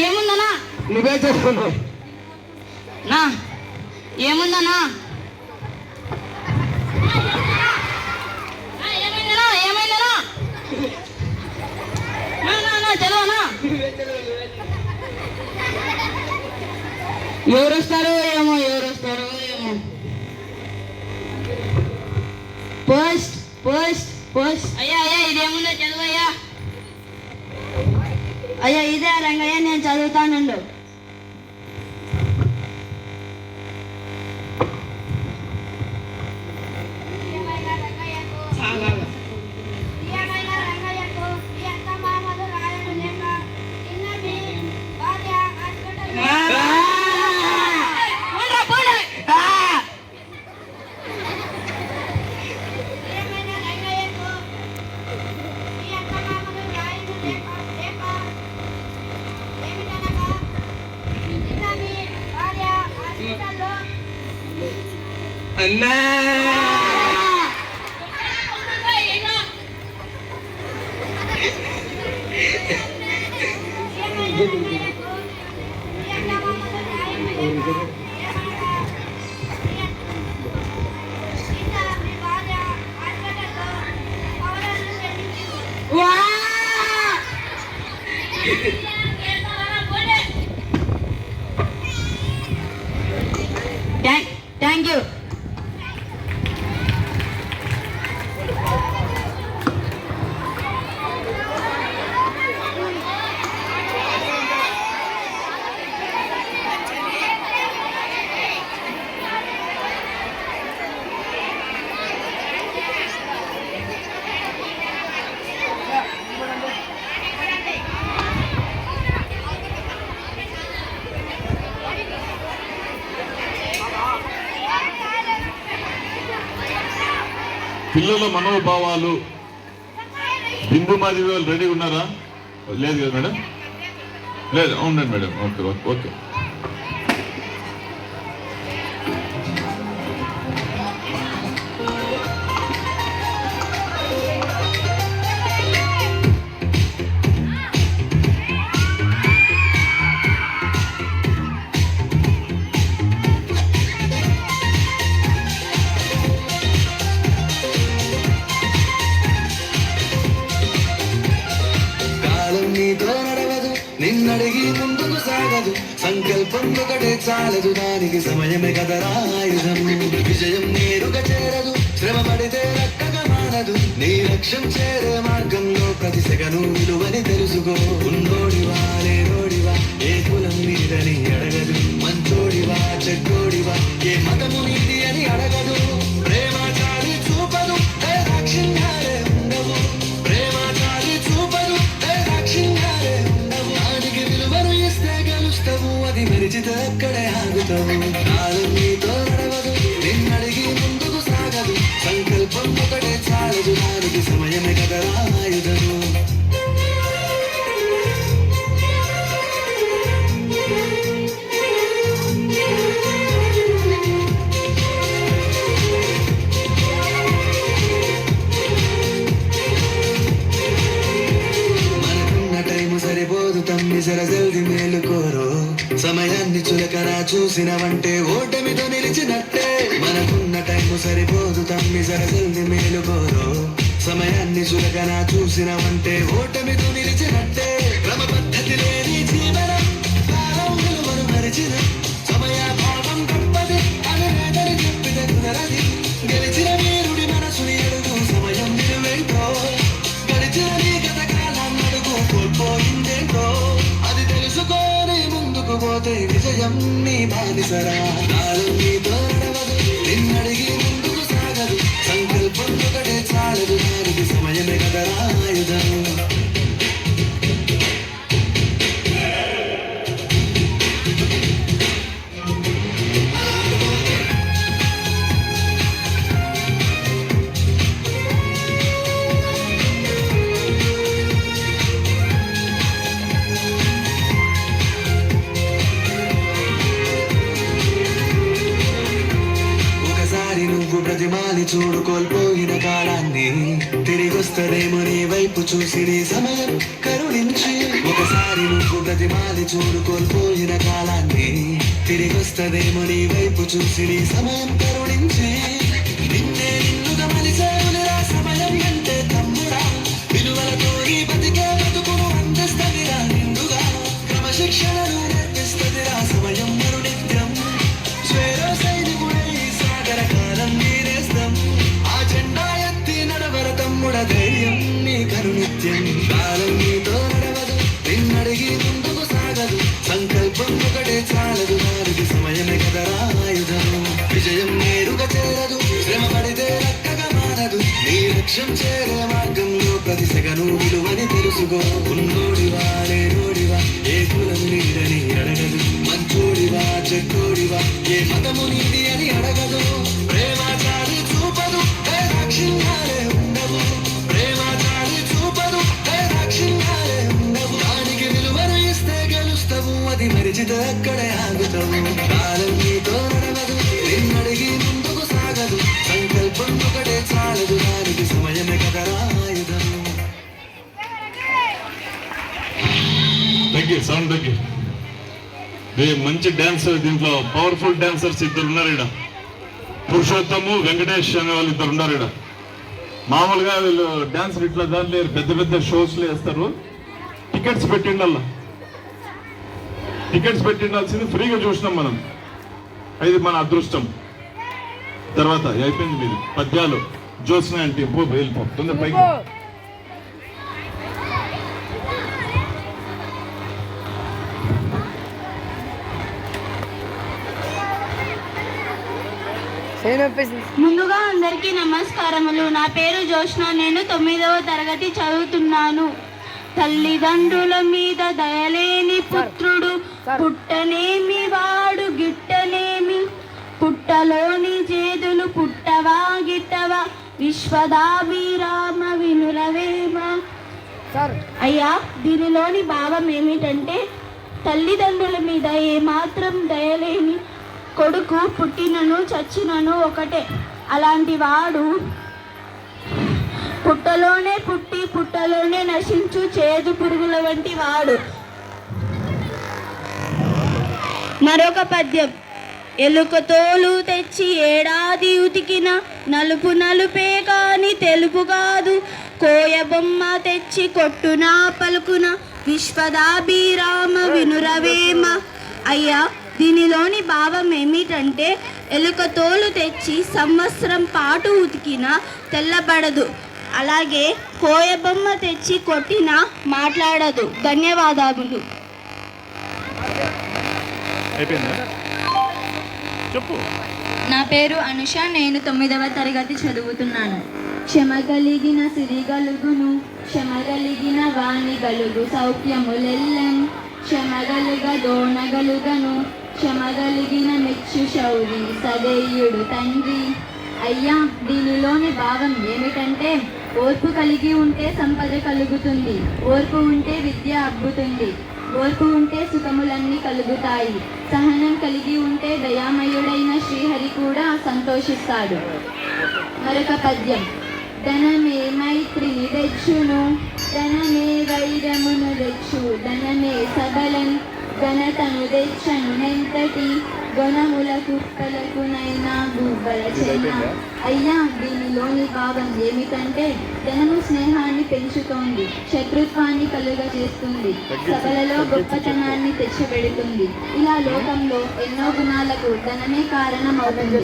ఏముందనా నువ్వే చెప్పను. నా ఏముందనా ఏమైందనా ఏమైందనా చదవనా ఎవరు వస్తారో ఏమో పోస్ట్ పోస్ట్ పోస్ట్ అయ్యా ఇదేముందో చదువయ్యా. అయ్యా ఇదే రంగయ్య, నేను చదువుతానుండు. అన్నా థ్యాంక్ యూ. పిల్లల మనోభావాలు బిందు మాదిరి వాళ్ళు రెడీ ఉన్నారా? లేదు కదా మేడం? లేదు, ఉండండి మేడం. Okay okay okay. నిన్నడిగి ముందుకు సాగదు, సంకల్పం ఒకటే చాలదు, దానికి సమయమే కదరాయుధం. విజయం నేరుగా చేరదు, శ్రమ పడితే రక్కగా మానదు, నీ లక్ష్యం చేరే మార్గంలో ప్రతి సెగను విలువని తెలుసుకో. ఉన్నోడివా లేనోడివా, ఏ కులం నీదని అడగదు, మంచోడివా చెడ్డోడివా, ఏ మతము నీది అని అడగదు. ప్రేమ చాలి చూపదు, దాక్షిణ్యాలే ఉండవు, ప్రేమ చాలి చూపదు, దాక్షిణ్యాలే ఉండవు. దానికి విలువను ఇస్తే గెలుస్తావు, అది మెరిచితే అక్కడే ఆగుతావు. కాలం నీతో నడవదు, నిన్నడిగి ముందుకు సాగదు, సంకల్పం ఒకటే చాలదు, దానికి సమయమే కదరా ఆయుధము. జల్ది మేలుకోరు, సమయాన్ని చులకనా చూసినవంటే ఓటమితో నిలిచినట్టే. మనకున్న టైము సరిపోదు తమ్మి, జల్ది మేలుకోరు, సమయాన్ని చులకనా చూసినవంటే ఓటమితో నిలిచినట్టే. క్రమ పద్ధతి లేని జీవనం, కాలం విలువను మరిచిన, సమయాభావం గొప్పది అని లేదని చెప్పిన కుదరది. గెలిచిన వీరుడి మనసుని అడుగు, సమయం విలువేంటో, గడిచిన నీ గత కాలం అడుగు, కోల్పోయిందేంటో అది తెలుసుకొని ముందుకు పోతే విజయం నీ బానిసరా. కాలం నీతో నడవదు, నిన్నడిగి ముందుకు సాగదు, సంకల్పం ఒకటే చాలదు, దానికి సమయమే కదరా ఆయుధం. తిరిగొస్తదేమో నీ వైపు చూసి నీ సమయం కరుణించి ఒకసారి నువ్వు బ్రతిమాలి చూడు కోల్పోయిన కాలాన్ని తిరిగొస్తదేమో నీ వైపు చూసి నీ సమయం కరుణించి నిన్నే నిన్నుగా మలిసేవునిరా సమయం అంటే తమ్ముడా విలువలతో నీ బతికే బతుకును అందిస్తదిరా నిండుగా క్రమశిక్షణను నేర్పిస్తదిరా సమయం మరునిత్యం స్వేరో సైనికుడై సాగర కాలం నీరేస్తాం ఆ జెండా ఎత్తి నడవర తమ్ముడ ధైర్యం నీ కరునిత్యం కాలం నీతో నడవదు నిన్నడిగి ముందుకు సాగదు సంకల్పం ఒకటే చాలదు వారికి సమయమే కదరా ఆయుధము విజయం నేరుగా చేరదు శ్రమ పడితే లక్కగా మారదు నీ లక్ష్యం చేరే మార్గంలో ప్రతి సెగను విలువని తెలుసుకో ఉన్నోడివా లేనోడివా ఏ కులం నీడని అడగదు మంచోడివా చెడ్డోడివా ఏ మతము నీది అని అడగదు ప్రేమాచారి చూపదు దాక్షిణ్యాలే ఉండవు ప్రేమాచారి చూపదు దాక్షిణ్యాలే ఉండవు దానికి విలువను ఇస్తే గెలుస్తావు అది మరిచితే అక్కడే ఆగుతావు కాలం నీతో నడవదు నిన్నడిగి ముందుకు సాగదు సంకల్పం ఒకటే చాలదు దానికి సమయమే కదరా ఆయుధము తగ్గి సౌండ్ తగ్గి మంచి డాన్సర్ దీంట్లో పవర్ఫుల్ డాన్సర్స్ ఇద్దరు ఉన్నారు ఇక్కడ పురుషోత్తము వెంకటేష్ అనే వాళ్ళు ఇద్దరు ఉన్నారు ఇక్కడ మామూలుగా వీళ్ళు డాన్సర్ ఇట్లా దాంట్లో పెద్ద పెద్ద షోస్లు వేస్తారు టికెట్స్ పెట్టిండాల్సింది ఫ్రీగా చూసినాం మనం ఇది మన అదృష్టం తర్వాత అయిపోయింది మీది పద్యాలు జోస్నా అంటే వెళ్ళిపో తొందర పైకి ముందుగా అందరికీ నమస్కారములు. నా పేరు జోష్న. నేను 9వ తరగతి చదువుతున్నాను. తల్లిదండ్రుల మీద దయలేని పుత్రుడు పుట్టనేమి వాడు గిట్టనేమి పుట్టలోని చేదులు పుట్టవా గిట్టవా విశ్వదాభిరామ వినురవేమ. అయ్యా, దీనిలోని భావం ఏమిటంటే తల్లిదండ్రుల మీద ఏమాత్రం దయలేని కొడుకు పుట్టినను చచ్చినను ఒకటే. అలాంటి వాడు పుట్టలోనే పుట్టి పుట్టలోనే నశించు చేదు పురుగుల వంటి వాడు. మరొక పద్యం. ఎలుక తోలు తెచ్చి ఏడాది ఉతికిన నలుపు నలుపే కాని తెలుపు కాదు కోయబొమ్మ తెచ్చి కొట్టున పలుకున విశ్వదాభిరామ వినురవేమ. అయ్యా, దీనిలోని భావం ఏమిటంటే ఎలుక తోలు తెచ్చి సంవత్సరం పాటు ఉతికినా తెల్లబడదు, అలాగే కోయబొమ్మ తెచ్చి కొట్టినా మాట్లాడదు. ధన్యవాదాలు. నా పేరు అనుష. నేను 9వ తరగతి చదువుతున్నాను. క్షమగలిగిన సిరిగలుగును క్షమగలిగిన వాణి గలుగు సౌఖ్యములెల్లెన్ క్షమగలుగ దోణగలుగను క్షమగలిగిన మెచ్చు శౌరి సదేయుడు తండ్రి. అయ్యా, దీనిలోని భావం ఏమిటంటే ఓర్పు కలిగి ఉంటే సంపద కలుగుతుంది, ఓర్పు ఉంటే విద్య అబ్బుతుంది, ఓర్పు ఉంటే సుఖములన్నీ కలుగుతాయి, సహనం కలిగి ఉంటే దయామయుడైన శ్రీహరి కూడా సంతోషిస్తాడు. మరొక పద్యం. ధనమే మైత్రిని తెచ్చును ధనమే వైరమును తెచ్చు ధనమే సబలన్ ఘనతను తెచ్చను నెంతటి గుణముల కుక్కలకునైనా గుబ్బల చెన్న. అయ్యా, దీనిలోని భావం ఏమిటంటే ధనము స్నేహాన్ని పెంచుతోంది, శత్రుత్వాన్ని కలుగజేస్తుంది, సభలలో గొప్పతనాన్ని తెచ్చిపెడుతుంది. ఇలా లోకంలో ఎన్నో గుణాలకు ధనమే కారణం అవుతుంది.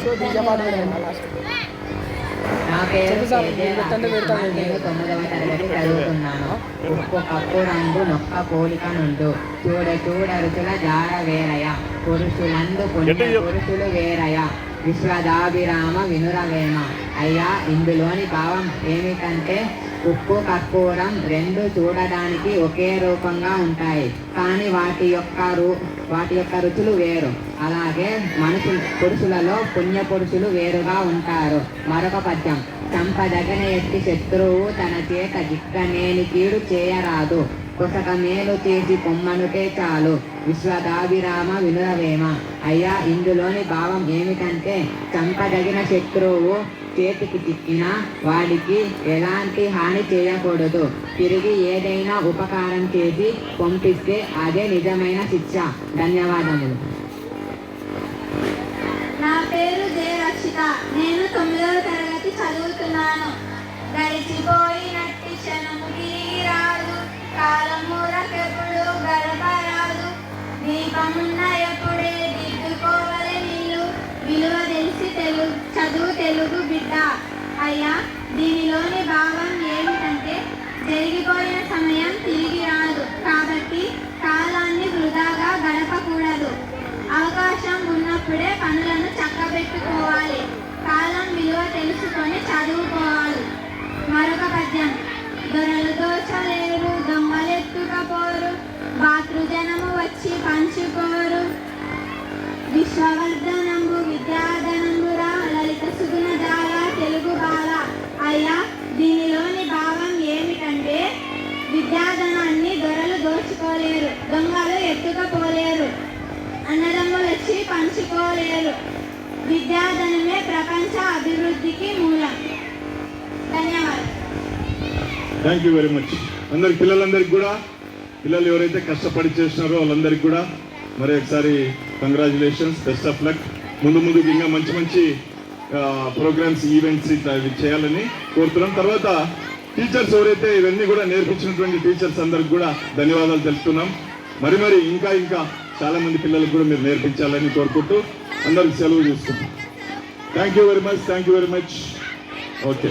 నా పేరు నేను 9వ తరగతి చదువుతున్నాను. ఉప్పు కప్పు రంగు నొక్క పోలిక నుండు చూడ చూడ రుచుల జాడ వేరయ పురుషులందు పుణ్య పురుషులు వేరయ విశ్వదాభిరామ వినురవేమ. అయ్యా, ఇందులోని భావం ఏమిటంటే ఉప్పు కర్పూరం రెండు చూడడానికి ఒకే రూపంగా ఉంటాయి, కానీ వాటి యొక్క రుచులు వేరు. అలాగే పురుషులలో పుణ్య పురుషులు వేరుగా ఉంటారు. మరొక పద్యం. చంపదగన ఎట్టి శత్రువు తన చేత జిక్కనేని కీడు చేయరాదు కొసక మేలు చేసి పొమ్మనుటే చాలు విశ్వదాభిరామ వినురవేమ. అయ్యా, ఇందులోని భావం ఏమిటంటే చంపదగిన శత్రువు చేతికి చిక్కినా వాడికి ఎలాంటి హాని చేయకూడదు. తిరిగి ఏదైనా ఉపకారం చేసి పంపిస్తే అదే నిజమైన శిక్ష. ధన్యవాదములు. నా పేరు జయరక్షిత. నేను 9వ తరగతి చదువుతున్నాను. గడిచిపోయినట్టి క్షణము తిరిగి రాదు, కాలమూరకెప్పుడు గడపరాదు. దీపమున్న ఎప్పుడే దిద్దుకోవలే నీళ్ళు, విలువ తెలిసి చదువు తెలుగు బిడ్డ. అయ్యా, దీనిలోని భావం ఏమిటంటే జరిగిపోయిన సమయం తిరిగి రాదు కాబట్టి కాలాన్ని వృధాగా గడపకూడదు. అవకాశం ఉన్నప్పుడే పనులను చక్కబెట్టుకోవాలి. కాలం విలువ తెలుసుకొని చదువుకోవాలి. మరొక పద్యం. దొరలు దోచలేరు, దొంగలెత్తుకపోరు, భాతృజనము వచ్చి పంచుకోరు. విశ్వవర్ధనంబు విద్యాధనంబురా, లలిత సుగుణ జాల తెలుగు బాల. అయ్యా, దీనిలోని భావం ఏమిటంటే విద్యాధనాన్ని దొరలు దోచుకోలేరు, దొంగలు ఎత్తుకపోలేరు, అన్నదమ్ములు వచ్చి పంచుకోలేరు. విద్యాధనమే ప్రపంచ అభివృద్ధికి మూలం. ధన్యవాదాలు. Thank you very much. పిల్లలందరికీ కూడా, పిల్లలు ఎవరైతే కష్టపడి చేస్తున్నారో వాళ్ళందరికీ కూడా మరి ఒకసారి కంగ్రాచులేషన్స్, బెస్ట్ ఆఫ్ లక్. ముందుకు ఇంకా మంచి మంచి ప్రోగ్రామ్స్, ఈవెంట్స్ ఇట్లా ఇవి చేయాలని కోరుతున్నాం. తర్వాత టీచర్స్ ఎవరైతే ఇవన్నీ కూడా నేర్పించినటువంటి టీచర్స్ అందరికి కూడా ధన్యవాదాలు తెలుపుతున్నాం. మరి ఇంకా చాలా మంది పిల్లలకు కూడా మీరు నేర్పించాలని కోరుకుంటూ అందరికి సెలవు తీసుకుంటాం. Thank you very much. Okay.